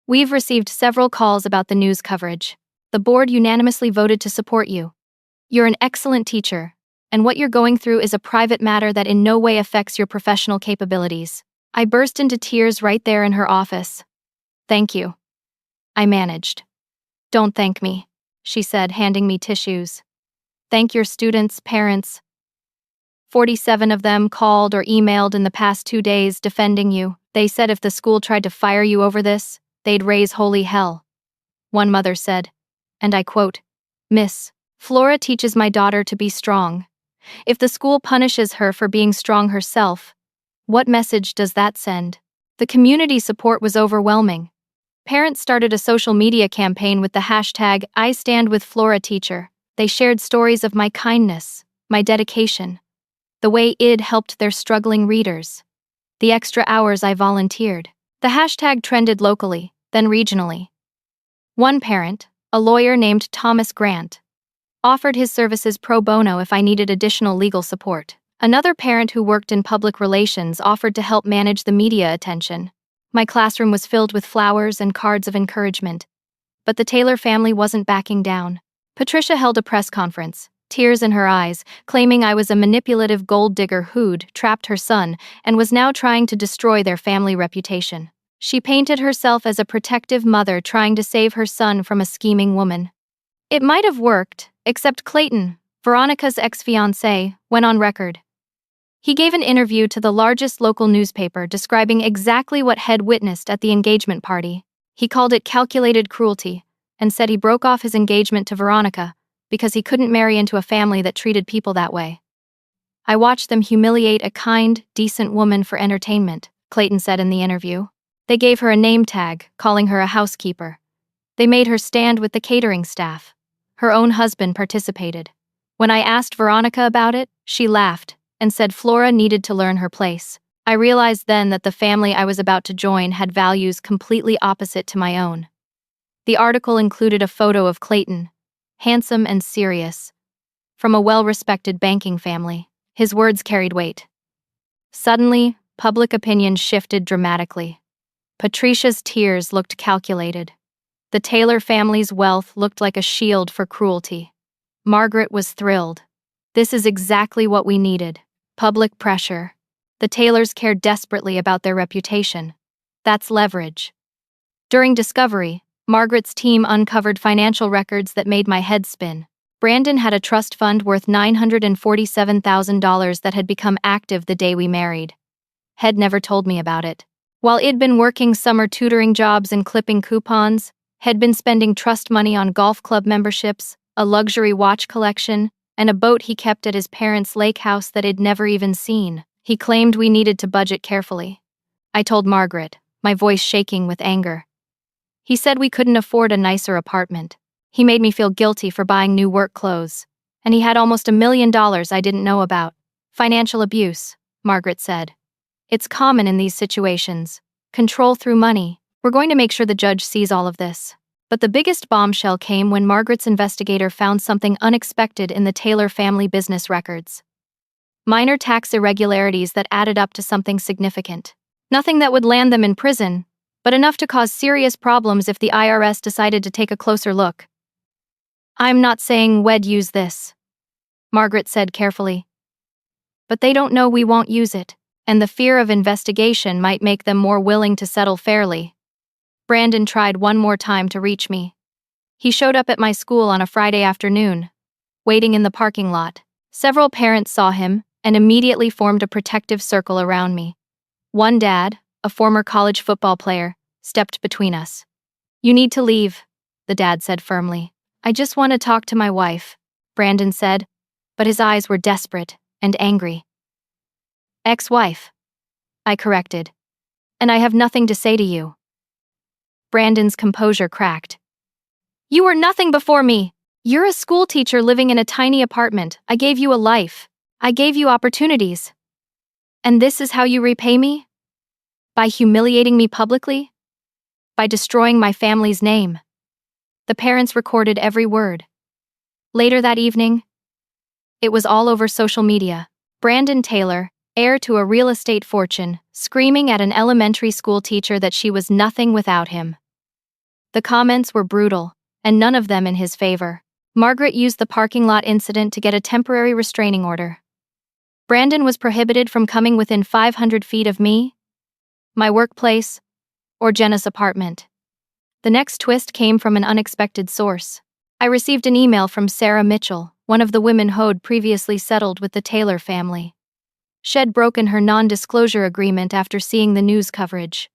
We've received several calls about the news coverage. The board unanimously voted to support you. You're an excellent teacher, and what you're going through is a private matter that in no way affects your professional capabilities." I burst into tears right there in her office. "Thank you," I managed. "Don't thank me," she said, handing me tissues. "Thank your students' parents. 47 of them called or emailed in the past 2 days defending you. They said if the school tried to fire you over this, they'd raise holy hell." One mother said, and I quote, "Miss Flora teaches my daughter to be strong. If the school punishes her for being strong herself, what message does that send?" The community support was overwhelming. Parents started a social media campaign with the hashtag #IStandWithFloraTeacher. They shared stories of my kindness, my dedication, the way Id helped their struggling readers, the extra hours I volunteered. The hashtag trended locally, then regionally. One parent, a lawyer named Thomas Grant, offered his services pro bono if I needed additional legal support. Another parent who worked in public relations offered to help manage the media attention. My classroom was filled with flowers and cards of encouragement. But the Taylor family wasn't backing down. Patricia held a press conference, tears in her eyes, claiming I was a manipulative gold digger who'd trapped her son and was now trying to destroy their family reputation. She painted herself as a protective mother trying to save her son from a scheming woman. It might have worked, except Clayton, Veronica's ex-fiancé, went on record. He gave an interview to the largest local newspaper describing exactly what had witnessed at the engagement party. He called it calculated cruelty and said he broke off his engagement to Veronica because he couldn't marry into a family that treated people that way. "I watched them humiliate a kind, decent woman for entertainment," Clayton said in the interview. "They gave her a name tag, calling her a housekeeper. They made her stand with the catering staff. Her own husband participated. When I asked Veronica about it, she laughed and said Flora needed to learn her place. I realized then that the family I was about to join had values completely opposite to my own." The article included a photo of Clayton, handsome and serious, from a well-respected banking family. His words carried weight. Suddenly, public opinion shifted dramatically. Patricia's tears looked calculated. The Taylor family's wealth looked like a shield for cruelty. Margaret was thrilled. This is exactly what we needed. Public pressure. The Taylors cared desperately about their reputation. That's leverage. During discovery, Margaret's team uncovered financial records that made my head spin. Brandon had a trust fund worth $947,000 that had become active the day we married. Head never told me about it. While I'd been working summer tutoring jobs and clipping coupons, had been spending trust money on golf club memberships, a luxury watch collection, and a boat he kept at his parents' lake house that I'd never even seen. He claimed we needed to budget carefully. I told Margaret, my voice shaking with anger. He said we couldn't afford a nicer apartment. He made me feel guilty for buying new work clothes. And he had almost $1 million I didn't know about. Financial abuse, Margaret said. It's common in these situations. Control through money. We're going to make sure the judge sees all of this. But the biggest bombshell came when Margaret's investigator found something unexpected in the Taylor family business records. Minor tax irregularities that added up to something significant. Nothing that would land them in prison, but enough to cause serious problems if the IRS decided to take a closer look. "I'm not saying we'd use this," Margaret said carefully. "But they don't know we won't use it, and the fear of investigation might make them more willing to settle fairly. Brandon tried one more time to reach me. He showed up at my school on a Friday afternoon, waiting in the parking lot. Several parents saw him and immediately formed a protective circle around me. One dad, a former college football player, stepped between us. "You need to leave," the dad said firmly. "I just want to talk to my wife," Brandon said, but his eyes were desperate and angry. "Ex-wife," I corrected. "And I have nothing to say to you." Brandon's composure cracked. "You were nothing before me. You're a schoolteacher living in a tiny apartment. I gave you a life. I gave you opportunities. And this is how you repay me? By humiliating me publicly? By destroying my family's name?" The parents recorded every word. Later that evening, it was all over social media. Brandon Taylor, heir to a real estate fortune, screaming at an elementary school teacher that she was nothing without him. The comments were brutal, and none of them in his favor. Margaret used the parking lot incident to get a temporary restraining order. Brandon was prohibited from coming within 500 feet of me, my workplace, or Jenna's apartment. The next twist came from an unexpected source. I received an email from Sarah Mitchell, one of the women who'd previously settled with the Taylor family. She'd broken her non-disclosure agreement after seeing the news coverage.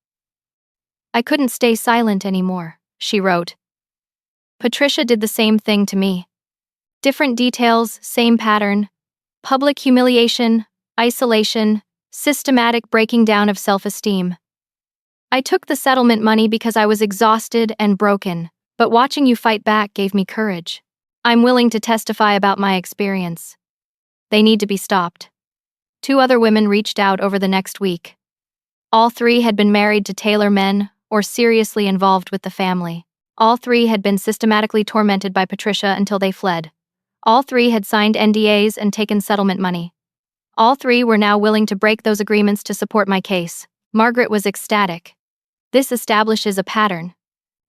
"I couldn't stay silent anymore," she wrote. "Patricia did the same thing to me. Different details, same pattern. Public humiliation, isolation, systematic breaking down of self-esteem. I took the settlement money because I was exhausted and broken, but watching you fight back gave me courage. I'm willing to testify about my experience. They need to be stopped." 2 other women reached out over the next week. All 3 had been married to Taylor men or seriously involved with the family. All 3 had been systematically tormented by Patricia until they fled. All 3 had signed NDAs and taken settlement money. All 3 were now willing to break those agreements to support my case. Margaret was ecstatic. "This establishes a pattern.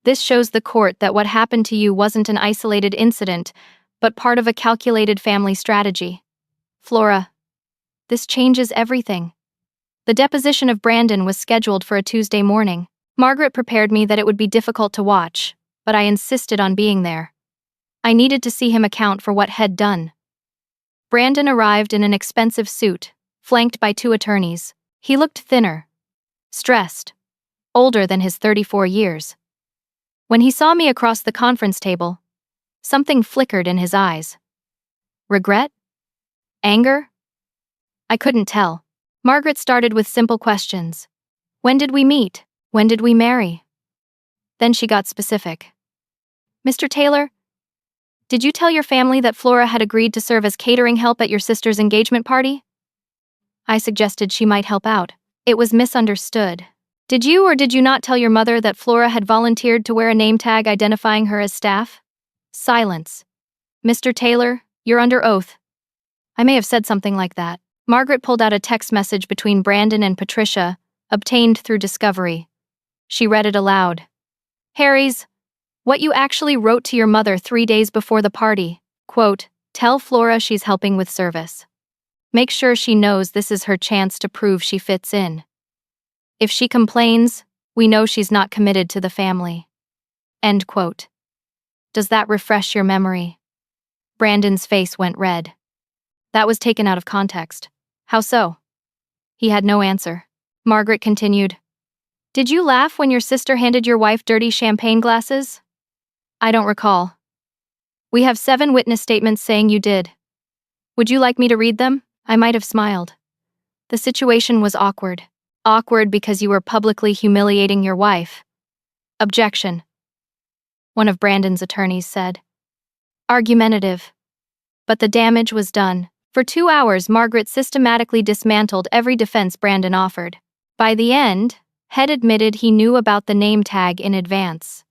This shows the court that what happened to you wasn't an isolated incident, but part of a calculated family strategy. Flora, this changes everything." The deposition of Brandon was scheduled for a Tuesday morning. Margaret prepared me that it would be difficult to watch, but I insisted on being there. I needed to see him account for what he'd done. Brandon arrived in an expensive suit, flanked by 2 attorneys. He looked thinner, stressed, older than his 34 years. When he saw me across the conference table, something flickered in his eyes. Regret? Anger? I couldn't tell. Margaret started with simple questions. When did we meet? When did we marry? Then she got specific. "Mr. Taylor, did you tell your family that Flora had agreed to serve as catering help at your sister's engagement party?" I suggested she might help out. "It was misunderstood. Did you or did you not tell your mother that Flora had volunteered to wear a name tag identifying her as staff?" Silence. "Mr. Taylor, you're under oath." I may have said something like that. Margaret pulled out a text message between Brandon and Patricia, obtained through Discovery. She read it aloud. "Harry's, what you actually wrote to your mother 3 days before the party. Quote, tell Flora she's helping with service. Make sure she knows this is her chance to prove she fits in. If she complains, we know she's not committed to the family." End quote. Does that refresh your memory? Brandon's face went red. That was taken out of context. How so? He had no answer. Margaret continued. "Did you laugh when your sister handed your wife dirty champagne glasses?" "I don't recall." "We have 7 witness statements saying you did. Would you like me to read them?" I might have smiled. The situation was awkward. Awkward because you were publicly humiliating your wife. "Objection," one of Brandon's attorneys said. Argumentative. But the damage was done. For 2 hours, Margaret systematically dismantled every defense Brandon offered. By the end, Head admitted he knew about the name tag in advance.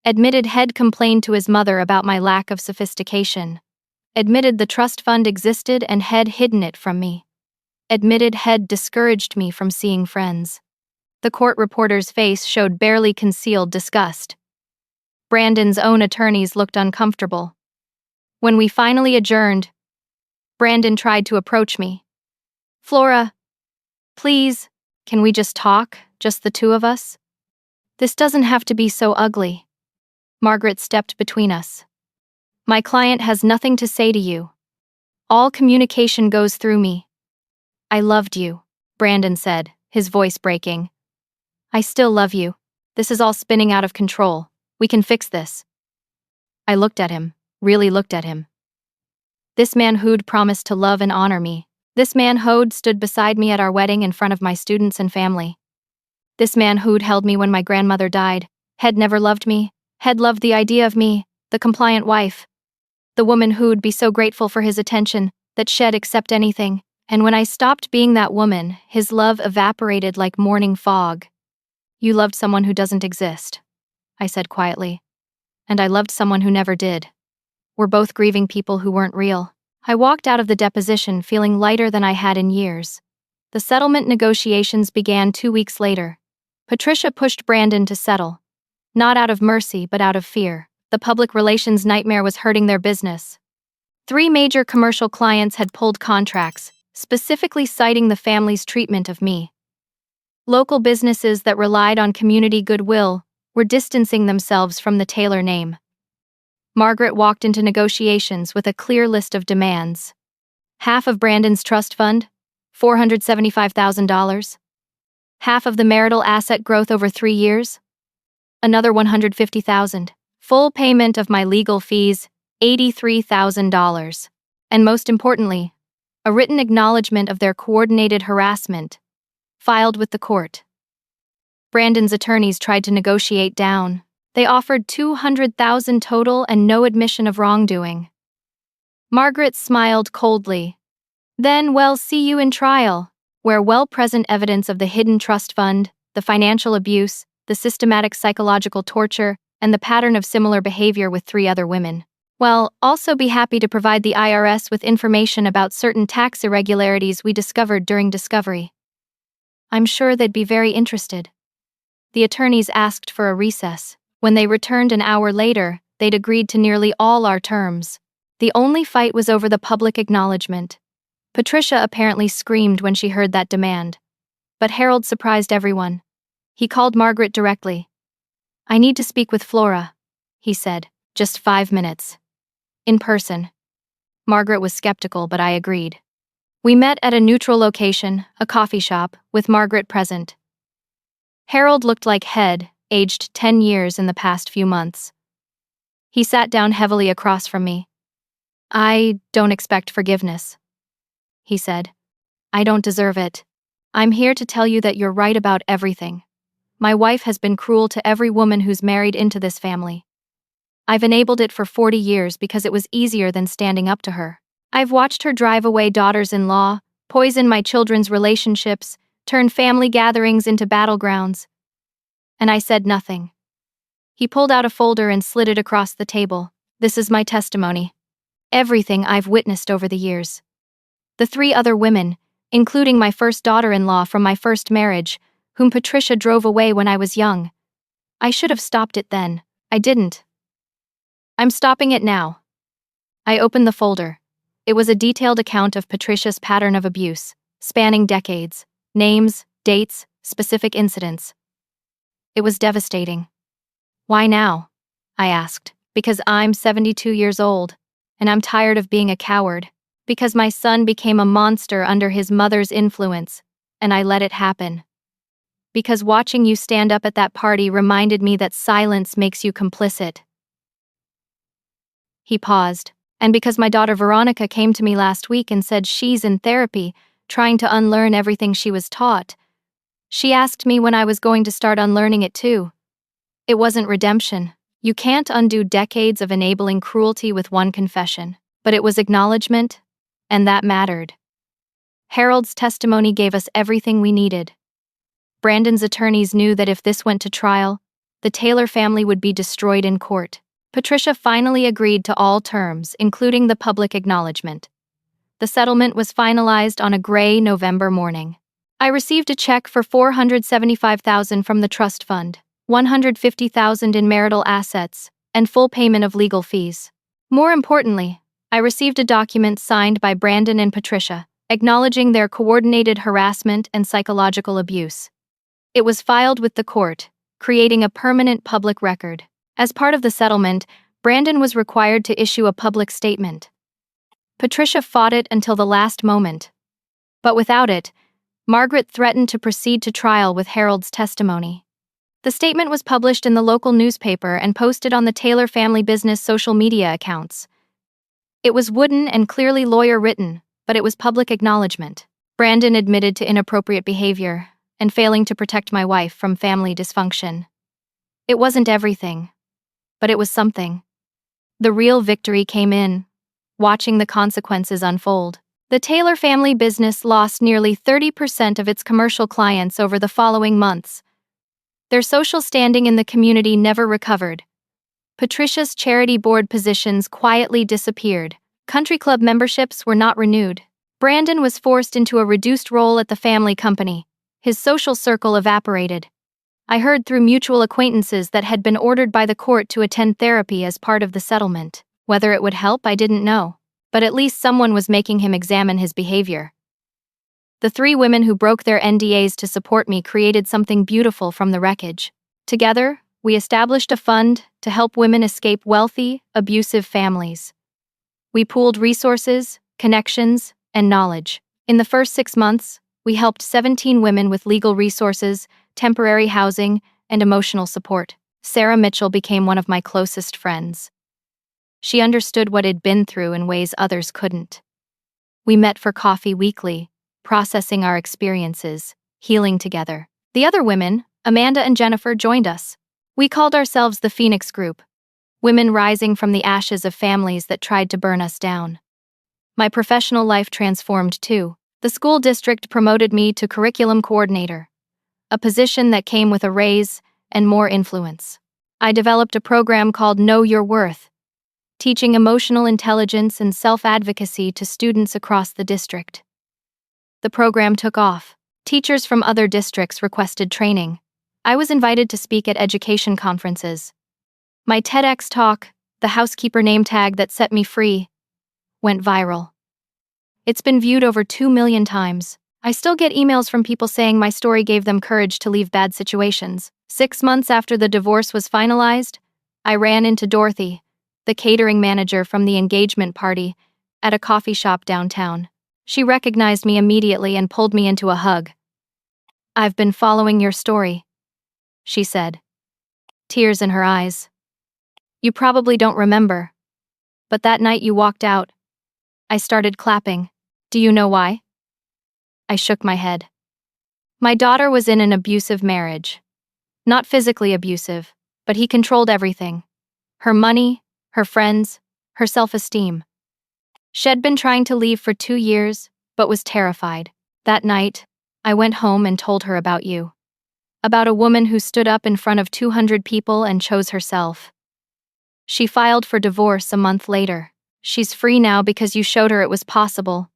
Admitted Head complained to his mother about my lack of sophistication. Admitted the trust fund existed and Head hidden it from me. Admitted Head discouraged me from seeing friends. The court reporter's face showed barely concealed disgust. Brandon's own attorneys looked uncomfortable. When we finally adjourned, Brandon tried to approach me. "Flora, Please, can we just talk, just the two of us? This doesn't have to be so ugly. Margaret stepped between us. My client has nothing to say to you. All communication goes through me. I loved you, Brandon said, his voice breaking. I still love you. This is all spinning out of control. We can fix this. I looked at him, really looked at him. This man who'd promised to love and honor me. This man who'd stood beside me at our wedding in front of my students and family. This man who'd held me when my grandmother died, had never loved me, had loved the idea of me, the compliant wife. The woman who'd be so grateful for his attention, that she'd accept anything, and when I stopped being that woman, his love evaporated like morning fog. You loved someone who doesn't exist, I said quietly. And I loved someone who never did. We're both grieving people who weren't real. I walked out of the deposition feeling lighter than I had in years. The settlement negotiations began 2 weeks later. Patricia pushed Brandon to settle. Not out of mercy, but out of fear. The public relations nightmare was hurting their business. 3 major commercial clients had pulled contracts, specifically citing the family's treatment of me. Local businesses that relied on community goodwill were distancing themselves from the Taylor name. Margaret walked into negotiations with a clear list of demands. Half of Brandon's trust fund, $475,000. Half of the marital asset growth over 3 years, another $150,000. Full payment of my legal fees, $83,000. And most importantly, a written acknowledgement of their coordinated harassment, filed with the court. Brandon's attorneys tried to negotiate down. They offered $200,000 total and no admission of wrongdoing. Margaret smiled coldly. Then we'll see you in trial, where well-present evidence of the hidden trust fund, the financial abuse, the systematic psychological torture, and the pattern of similar behavior with 3 other women. Well, also be happy to provide the IRS with information about certain tax irregularities we discovered during discovery. I'm sure they'd be very interested. The attorneys asked for a recess. When they returned an hour later, they'd agreed to nearly all our terms. The only fight was over the public acknowledgement. Patricia apparently screamed when she heard that demand. But Harold surprised everyone. He called Margaret directly. I need to speak with Flora, he said. Just 5 minutes. In person. Margaret was skeptical, but I agreed. We met at a neutral location, a coffee shop, with Margaret present. Harold looked like head, aged 10 years in the past few months. He sat down heavily across from me. I don't expect forgiveness, he said. I don't deserve it. I'm here to tell you that you're right about everything. My wife has been cruel to every woman who's married into this family. I've enabled it for 40 years because it was easier than standing up to her. I've watched her drive away daughters-in-law, poison my children's relationships, turn family gatherings into battlegrounds. And I said nothing. He pulled out a folder and slid it across the table. This is my testimony. Everything I've witnessed over the years. The 3 other women, including my first daughter-in-law from my first marriage, whom Patricia drove away when I was young. I should have stopped it then. I didn't. I'm stopping it now. I opened the folder. It was a detailed account of Patricia's pattern of abuse, spanning decades, names, dates, specific incidents. It was devastating. Why now? I asked. Because I'm 72 years old, and I'm tired of being a coward. Because my son became a monster under his mother's influence, and I let it happen. Because watching you stand up at that party reminded me that silence makes you complicit. He paused. And because my daughter Veronica came to me last week and said she's in therapy, trying to unlearn everything she was taught. She asked me when I was going to start unlearning it too. It wasn't redemption. You can't undo decades of enabling cruelty with one confession. But it was acknowledgement, and that mattered. Harold's testimony gave us everything we needed. Brandon's attorneys knew that if this went to trial, the Taylor family would be destroyed in court. Patricia finally agreed to all terms, including the public acknowledgement. The settlement was finalized on a gray November morning. I received a check for $475,000 from the trust fund, $150,000 in marital assets, and full payment of legal fees. More importantly, I received a document signed by Brandon and Patricia, acknowledging their coordinated harassment and psychological abuse. It was filed with the court, creating a permanent public record. As part of the settlement, Brandon was required to issue a public statement. Patricia fought it until the last moment. But without it, Margaret threatened to proceed to trial with Harold's testimony. The statement was published in the local newspaper and posted on the Taylor family business social media accounts. It was wooden and clearly lawyer-written, but it was public acknowledgement. Brandon admitted to inappropriate behavior and failing to protect my wife from family dysfunction. It wasn't everything, but it was something. The real victory came in watching the consequences unfold. The Taylor family business lost nearly 30% of its commercial clients over the following months. Their social standing in the community never recovered. Patricia's charity board positions quietly disappeared. Country club memberships were not renewed. Brandon was forced into a reduced role at the family company. His social circle evaporated. I heard through mutual acquaintances that had been ordered by the court to attend therapy as part of the settlement. Whether it would help, I didn't know. But at least someone was making him examine his behavior. The 3 women who broke their NDAs to support me created something beautiful from the wreckage. Together, we established a fund to help women escape wealthy, abusive families. We pooled resources, connections, and knowledge. In the first 6 months, we helped 17 women with legal resources, temporary housing, and emotional support. Sarah Mitchell became one of my closest friends. She understood what I'd been through in ways others couldn't. We met for coffee weekly, processing our experiences, healing together. The other women, Amanda and Jennifer, joined us. We called ourselves the Phoenix Group, women rising from the ashes of families that tried to burn us down. My professional life transformed too. The school district promoted me to curriculum coordinator, a position that came with a raise and more influence. I developed a program called Know Your Worth, teaching emotional intelligence and self-advocacy to students across the district. The program took off. Teachers from other districts requested training. I was invited to speak at education conferences. My TEDx talk, the Housekeeper name tag that set me free, went viral. It's been viewed over 2 million times. I still get emails from people saying my story gave them courage to leave bad situations. 6 months after the divorce was finalized, I ran into Dorothy, the catering manager from the engagement party, at a coffee shop downtown. She recognized me immediately and pulled me into a hug. "I've been following your story," she said, tears in her eyes. "You probably don't remember, but that night you walked out, I started clapping. Do you know why?" I shook my head. My daughter was in an abusive marriage. Not physically abusive, but he controlled everything. Her money, her friends, her self-esteem. She'd been trying to leave for 2 years, but was terrified. That night, I went home and told her about you. About a woman who stood up in front of 200 people and chose herself. She filed for divorce a month later. She's free now because you showed her it was possible.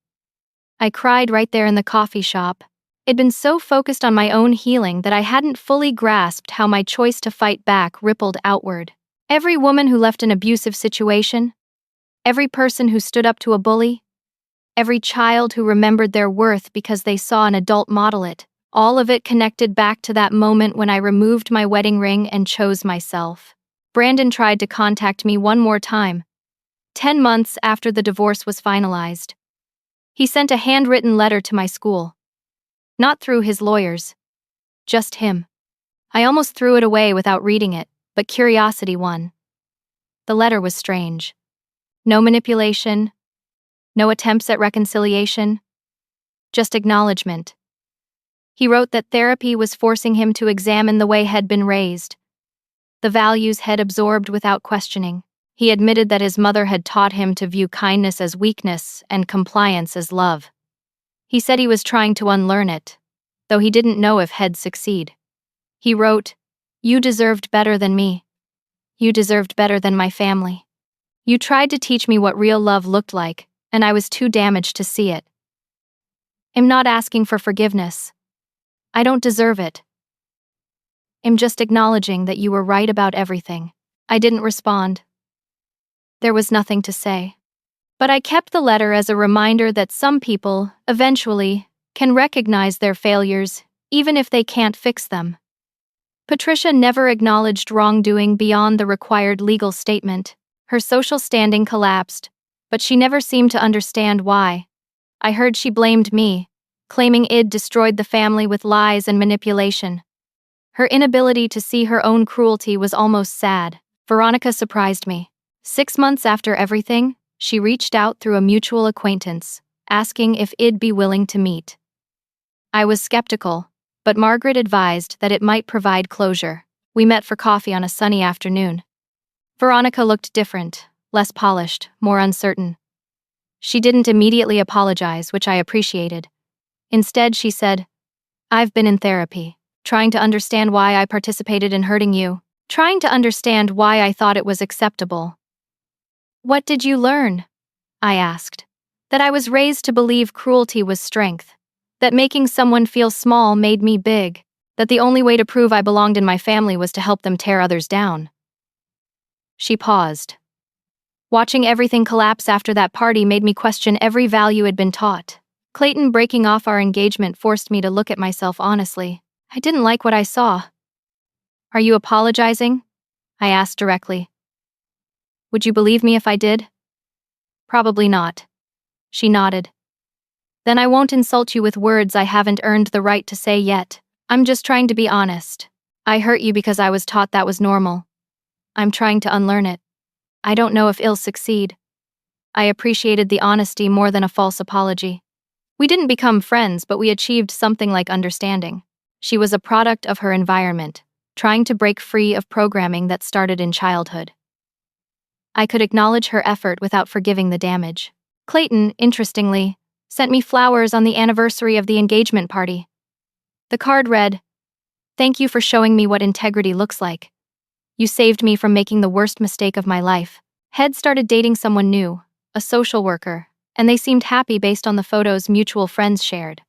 I cried right there in the coffee shop. I'd been so focused on my own healing that I hadn't fully grasped how my choice to fight back rippled outward. Every woman who left an abusive situation, every person who stood up to a bully, every child who remembered their worth because they saw an adult model it, all of it connected back to that moment when I removed my wedding ring and chose myself. Brandon tried to contact me one more time, 10 months after the divorce was finalized. He sent a handwritten letter to my school. Not through his lawyers. Just him. I almost threw it away without reading it, but curiosity won. The letter was strange. No manipulation. No attempts at reconciliation. Just acknowledgement. He wrote that therapy was forcing him to examine the way he'd been raised. The values he'd absorbed without questioning. He admitted that his mother had taught him to view kindness as weakness and compliance as love. He said he was trying to unlearn it, though he didn't know if he'd succeed. He wrote, "You deserved better than me. You deserved better than my family. You tried to teach me what real love looked like, and I was too damaged to see it. I'm not asking for forgiveness. I don't deserve it. I'm just acknowledging that you were right about everything." I didn't respond. There was nothing to say. But I kept the letter as a reminder that some people, eventually, can recognize their failures, even if they can't fix them. Patricia never acknowledged wrongdoing beyond the required legal statement. Her social standing collapsed, but she never seemed to understand why. I heard she blamed me, claiming I'd destroyed the family with lies and manipulation. Her inability to see her own cruelty was almost sad. Veronica surprised me. 6 months after everything, she reached out through a mutual acquaintance, asking if I'd be willing to meet. I was skeptical, but Margaret advised that it might provide closure. We met for coffee on a sunny afternoon. Veronica looked different, less polished, more uncertain. She didn't immediately apologize, which I appreciated. Instead, she said, "I've been in therapy, trying to understand why I participated in hurting you, trying to understand why I thought it was acceptable." "What did you learn?" I asked. "That I was raised to believe cruelty was strength, that making someone feel small made me big, that the only way to prove I belonged in my family was to help them tear others down." She paused. Watching everything collapse after that party made me question every value I'd been taught. Clayton breaking off our engagement forced me to look at myself honestly. I didn't like what I saw. "Are you apologizing?" I asked directly. "Would you believe me if I did?" "Probably not." She nodded. "Then I won't insult you with words I haven't earned the right to say yet. I'm just trying to be honest. I hurt you because I was taught that was normal. I'm trying to unlearn it. I don't know if I'll succeed." I appreciated the honesty more than a false apology. We didn't become friends, but we achieved something like understanding. She was a product of her environment, trying to break free of programming that started in childhood. I could acknowledge her effort without forgiving the damage. Clayton, interestingly, sent me flowers on the anniversary of the engagement party. The card read, "Thank you for showing me what integrity looks like. You saved me from making the worst mistake of my life." Head started dating someone new, a social worker, and they seemed happy based on the photos mutual friends shared.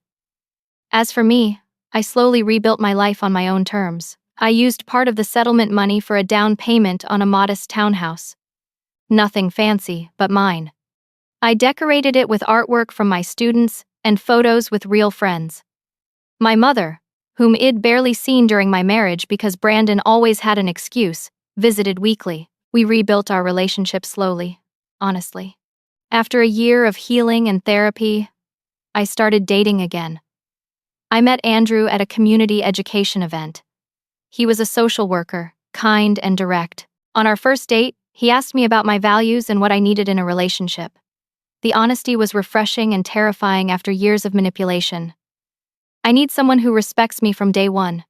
As for me, I slowly rebuilt my life on my own terms. I used part of the settlement money for a down payment on a modest townhouse. Nothing fancy, but mine. I decorated it with artwork from my students and photos with real friends. My mother, whom I'd barely seen during my marriage because Brandon always had an excuse, visited weekly. We rebuilt our relationship slowly, honestly. After a year of healing and therapy, I started dating again. I met Andrew at a community education event. He was a social worker, kind and direct. On our first date, he asked me about my values and what I needed in a relationship. The honesty was refreshing and terrifying after years of manipulation. "I need someone who respects me from day one,"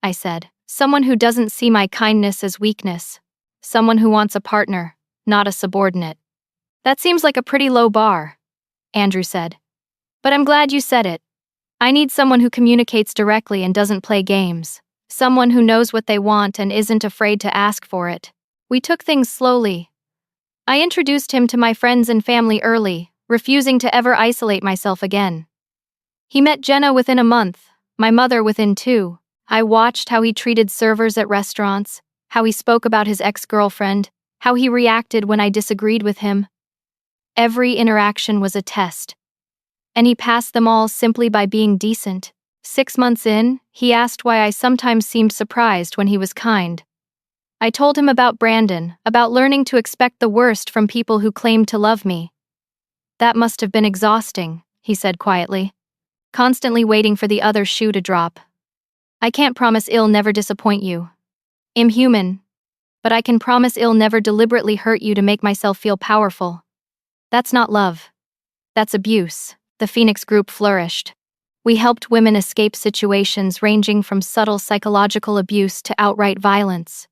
I said. "Someone who doesn't see my kindness as weakness. Someone who wants a partner, not a subordinate." "That seems like a pretty low bar," Andrew said. "But I'm glad you said it. I need someone who communicates directly and doesn't play games. Someone who knows what they want and isn't afraid to ask for it." We took things slowly. I introduced him to my friends and family early, refusing to ever isolate myself again. He met Jenna within a month, my mother within 2. I watched how he treated servers at restaurants, how he spoke about his ex-girlfriend, how he reacted when I disagreed with him. Every interaction was a test, and he passed them all simply by being decent. 6 months in, he asked why I sometimes seemed surprised when he was kind. I told him about Brandon, about learning to expect the worst from people who claimed to love me. "That must have been exhausting," he said quietly, "constantly waiting for the other shoe to drop. I can't promise I'll never disappoint you. I'm human, but I can promise I'll never deliberately hurt you to make myself feel powerful. That's not love. That's abuse." The Phoenix Group flourished. We helped women escape situations ranging from subtle psychological abuse to outright violence.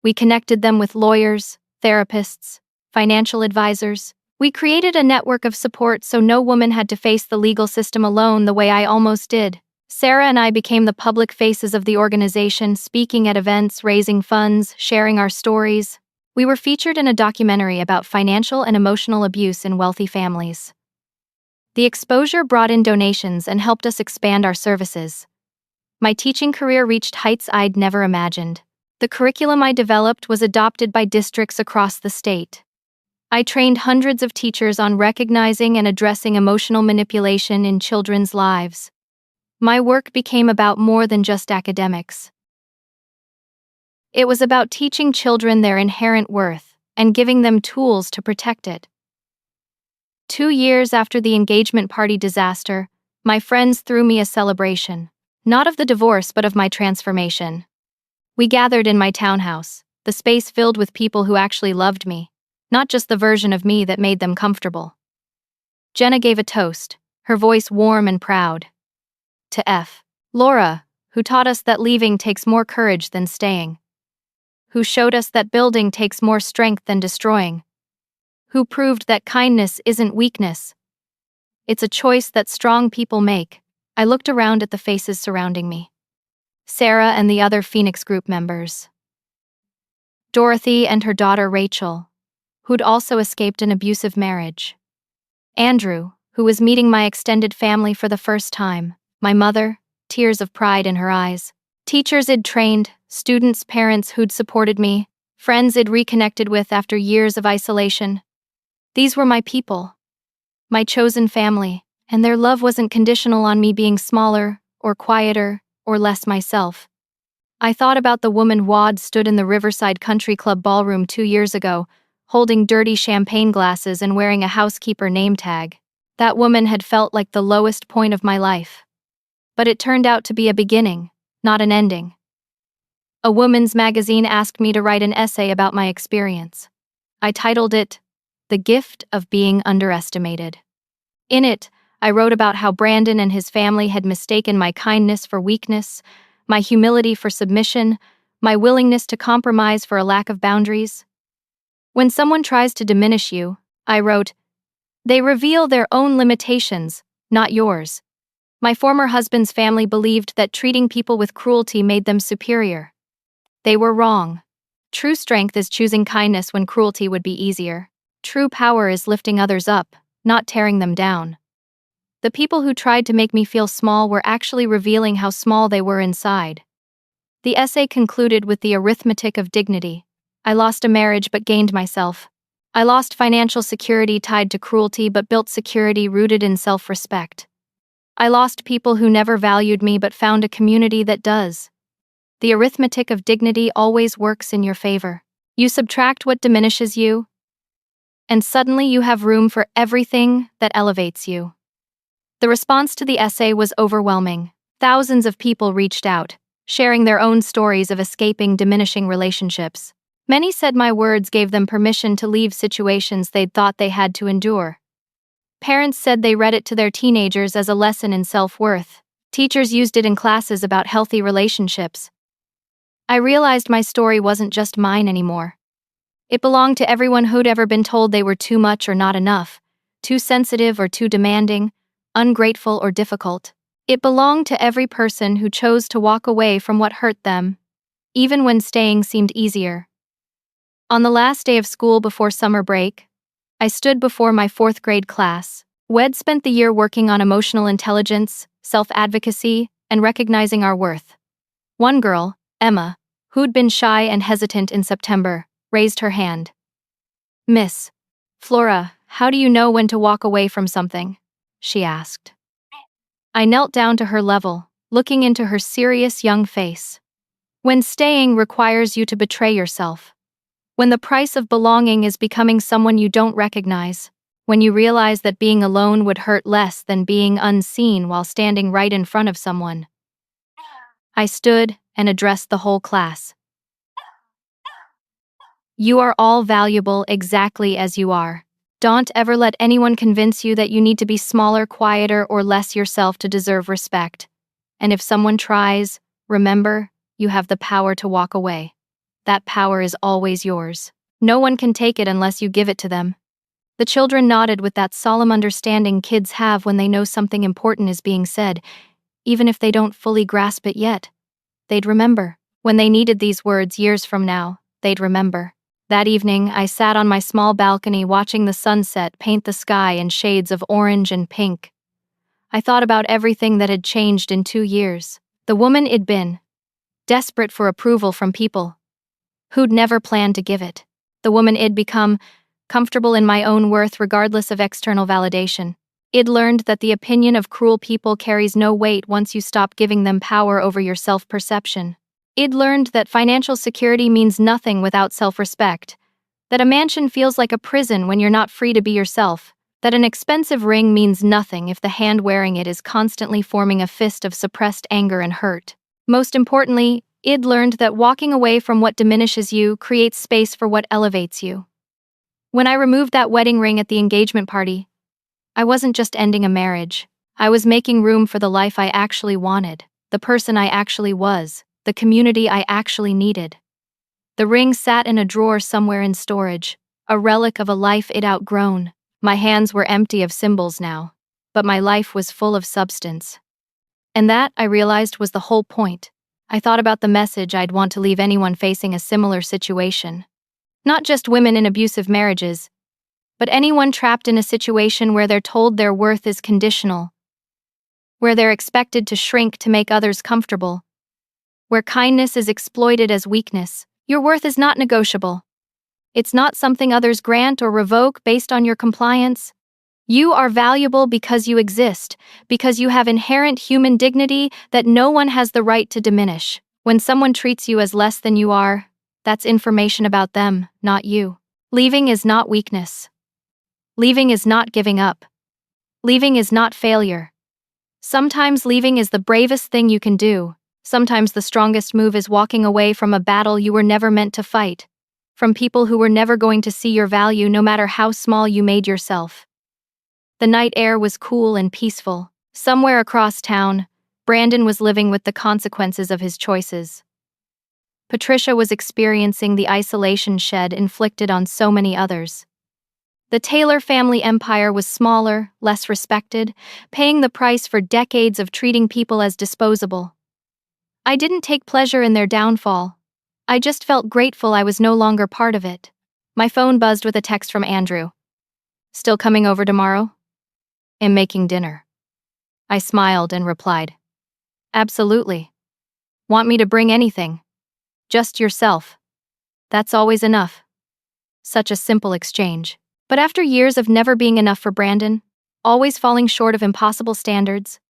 We connected them with lawyers, therapists, financial advisors. We created a network of support so no woman had to face the legal system alone the way I almost did. Sarah and I became the public faces of the organization, speaking at events, raising funds, sharing our stories. We were featured in a documentary about financial and emotional abuse in wealthy families. The exposure brought in donations and helped us expand our services. My teaching career reached heights I'd never imagined. The curriculum I developed was adopted by districts across the state. I trained hundreds of teachers on recognizing and addressing emotional manipulation in children's lives. My work became about more than just academics. It was about teaching children their inherent worth and giving them tools to protect it. 2 years after the engagement party disaster, my friends threw me a celebration, not of the divorce but of my transformation. We gathered in my townhouse, the space filled with people who actually loved me, not just the version of me that made them comfortable. Jenna gave a toast, her voice warm and proud. To F. Laura, who taught us that leaving takes more courage than staying. Who showed us that building takes more strength than destroying. Who proved that kindness isn't weakness. It's a choice that strong people make. I looked around at the faces surrounding me. Sarah and the other Phoenix group members. Dorothy and her daughter Rachel, who'd also escaped an abusive marriage. Andrew, who was meeting my extended family for the first time. My mother, tears of pride in her eyes. Teachers I'd trained, students' parents who'd supported me, friends I'd reconnected with after years of isolation. These were my people, my chosen family, and their love wasn't conditional on me being smaller, or quieter, or less myself. I thought about the woman Wad stood in the Riverside Country Club ballroom 2 years ago, holding dirty champagne glasses and wearing a Housekeeper name tag. That woman had felt like the lowest point of my life. But it turned out to be a beginning, not an ending. A women's magazine asked me to write an essay about my experience. I titled it, The Gift of Being Underestimated. In it, I wrote about how Brandon and his family had mistaken my kindness for weakness, my humility for submission, my willingness to compromise for a lack of boundaries. When someone tries to diminish you, I wrote, they reveal their own limitations, not yours. My former husband's family believed that treating people with cruelty made them superior. They were wrong. True strength is choosing kindness when cruelty would be easier. True power is lifting others up, not tearing them down. The people who tried to make me feel small were actually revealing how small they were inside. The essay concluded with the arithmetic of dignity. I lost a marriage but gained myself. I lost financial security tied to cruelty but built security rooted in self-respect. I lost people who never valued me but found a community that does. The arithmetic of dignity always works in your favor. You subtract what diminishes you, and suddenly you have room for everything that elevates you. The response to the essay was overwhelming. Thousands of people reached out, sharing their own stories of escaping diminishing relationships. Many said my words gave them permission to leave situations they'd thought they had to endure. Parents said they read it to their teenagers as a lesson in self-worth. Teachers used it in classes about healthy relationships. I realized my story wasn't just mine anymore. It belonged to everyone who'd ever been told they were too much or not enough, too sensitive or too demanding, ungrateful or difficult. It belonged to every person who chose to walk away from what hurt them, even when staying seemed easier. On the last day of school before summer break, I stood before my 4th grade class. We'd spent the year working on emotional intelligence, self-advocacy, and recognizing our worth. One girl, Emma, who'd been shy and hesitant in September, raised her hand. Miss Flora, how do you know when to walk away from something? She asked. I knelt down to her level, looking into her serious young face. When staying requires you to betray yourself. When the price of belonging is becoming someone you don't recognize. When you realize that being alone would hurt less than being unseen while standing right in front of someone. I stood and addressed the whole class. You are all valuable exactly as you are. Don't ever let anyone convince you that you need to be smaller, quieter, or less yourself to deserve respect. And if someone tries, remember, you have the power to walk away. That power is always yours. No one can take it unless you give it to them. The children nodded with that solemn understanding kids have when they know something important is being said, even if they don't fully grasp it yet. They'd remember. When they needed these words years from now, they'd remember. That evening, I sat on my small balcony watching the sunset paint the sky in shades of orange and pink. I thought about everything that had changed in 2 years. The woman I'd been, desperate for approval from people who'd never planned to give it. The woman I'd become, comfortable in my own worth regardless of external validation. Id learned that the opinion of cruel people carries no weight once you stop giving them power over your self-perception. Id learned that financial security means nothing without self-respect, that a mansion feels like a prison when you're not free to be yourself, that an expensive ring means nothing if the hand wearing it is constantly forming a fist of suppressed anger and hurt. Most importantly, Id learned that walking away from what diminishes you creates space for what elevates you. When I removed that wedding ring at the engagement party, I wasn't just ending a marriage. I was making room for the life I actually wanted, the person I actually was, the community I actually needed. The ring sat in a drawer somewhere in storage, a relic of a life I'd outgrown. My hands were empty of symbols now, but my life was full of substance. And that, I realized, was the whole point. I thought about the message I'd want to leave anyone facing a similar situation. Not just women in abusive marriages, but anyone trapped in a situation where they're told their worth is conditional, where they're expected to shrink to make others comfortable, where kindness is exploited as weakness. Your worth is not negotiable. It's not something others grant or revoke based on your compliance. You are valuable because you exist, because you have inherent human dignity that no one has the right to diminish. When someone treats you as less than you are, that's information about them, not you. Leaving is not weakness. Leaving is not giving up. Leaving is not failure. Sometimes leaving is the bravest thing you can do. Sometimes the strongest move is walking away from a battle you were never meant to fight, from people who were never going to see your value no matter how small you made yourself. The night air was cool and peaceful. Somewhere across town, Brandon was living with the consequences of his choices. Patricia was experiencing the isolation shed inflicted on so many others. The Taylor family empire was smaller, less respected, paying the price for decades of treating people as disposable. I didn't take pleasure in their downfall. I just felt grateful I was no longer part of it. My phone buzzed with a text from Andrew. "Still coming over tomorrow? I'm making dinner." I smiled and replied, "Absolutely. Want me to bring anything? Just yourself. That's always enough." Such a simple exchange. But after years of never being enough for Brandon, always falling short of impossible standards,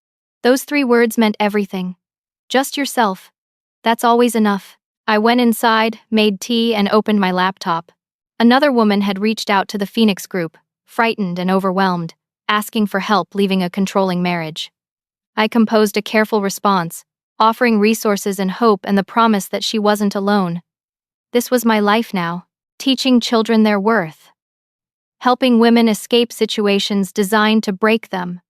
those 3 words meant everything. Just yourself. That's always enough. I went inside, made tea, and opened my laptop. Another woman had reached out to the Phoenix group, frightened and overwhelmed, asking for help leaving a controlling marriage. I composed a careful response, offering resources and hope and the promise that she wasn't alone. This was my life now, teaching children their worth. Helping women escape situations designed to break them.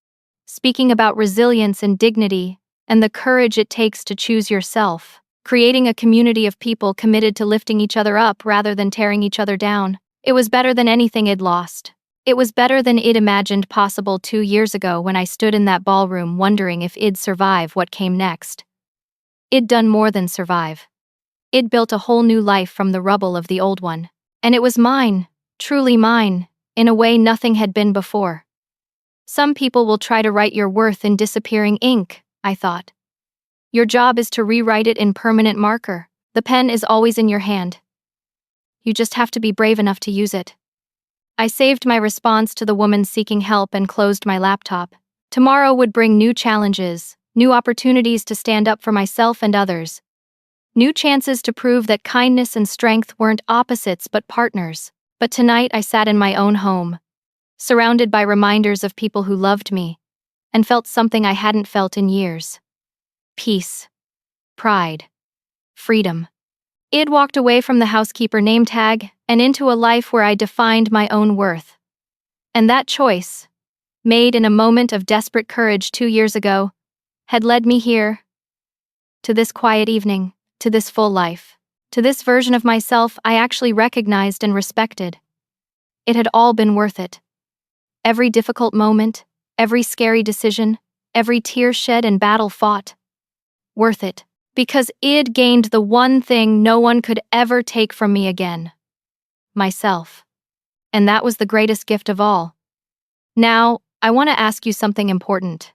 Speaking about resilience and dignity, and the courage it takes to choose yourself. Creating a community of people committed to lifting each other up rather than tearing each other down. It was better than anything I'd lost. It was better than I'd imagined possible 2 years ago when I stood in that ballroom wondering if I'd survive what came next. I'd done more than survive. I'd built a whole new life from the rubble of the old one. And it was mine, truly mine, in a way nothing had been before. Some people will try to write your worth in disappearing ink, I thought. Your job is to rewrite it in permanent marker. The pen is always in your hand. You just have to be brave enough to use it. I saved my response to the woman seeking help and closed my laptop. Tomorrow would bring new challenges, new opportunities to stand up for myself and others. New chances to prove that kindness and strength weren't opposites but partners. But tonight I sat in my own home, surrounded by reminders of people who loved me, and felt something I hadn't felt in years. Peace. Pride. Freedom. I'd walked away from the housekeeper name tag and into a life where I defined my own worth. And that choice, made in a moment of desperate courage 2 years ago, had led me here, to this quiet evening, to this full life, to this version of myself I actually recognized and respected. It had all been worth it. Every difficult moment, every scary decision, every tear shed and battle fought. Worth it, because I'd gained the one thing no one could ever take from me again. Myself. And that was the greatest gift of all. Now, I want to ask you something important.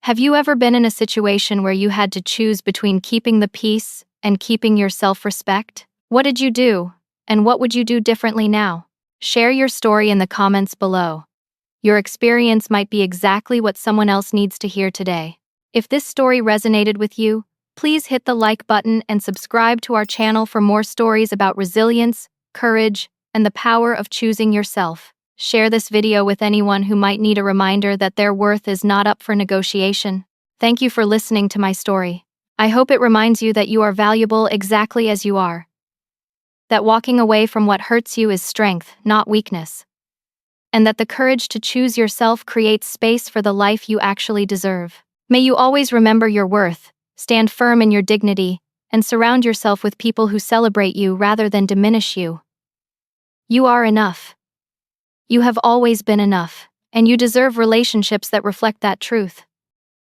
Have you ever been in a situation where you had to choose between keeping the peace and keeping your self-respect? What did you do, and what would you do differently now? Share your story in the comments below. Your experience might be exactly what someone else needs to hear today. If this story resonated with you, please hit the like button and subscribe to our channel for more stories about resilience, courage, and the power of choosing yourself. Share this video with anyone who might need a reminder that their worth is not up for negotiation. Thank you for listening to my story. I hope it reminds you that you are valuable exactly as you are. That walking away from what hurts you is strength, not weakness. And that the courage to choose yourself creates space for the life you actually deserve. May you always remember your worth, stand firm in your dignity, and surround yourself with people who celebrate you rather than diminish you. You are enough. You have always been enough, and you deserve relationships that reflect that truth.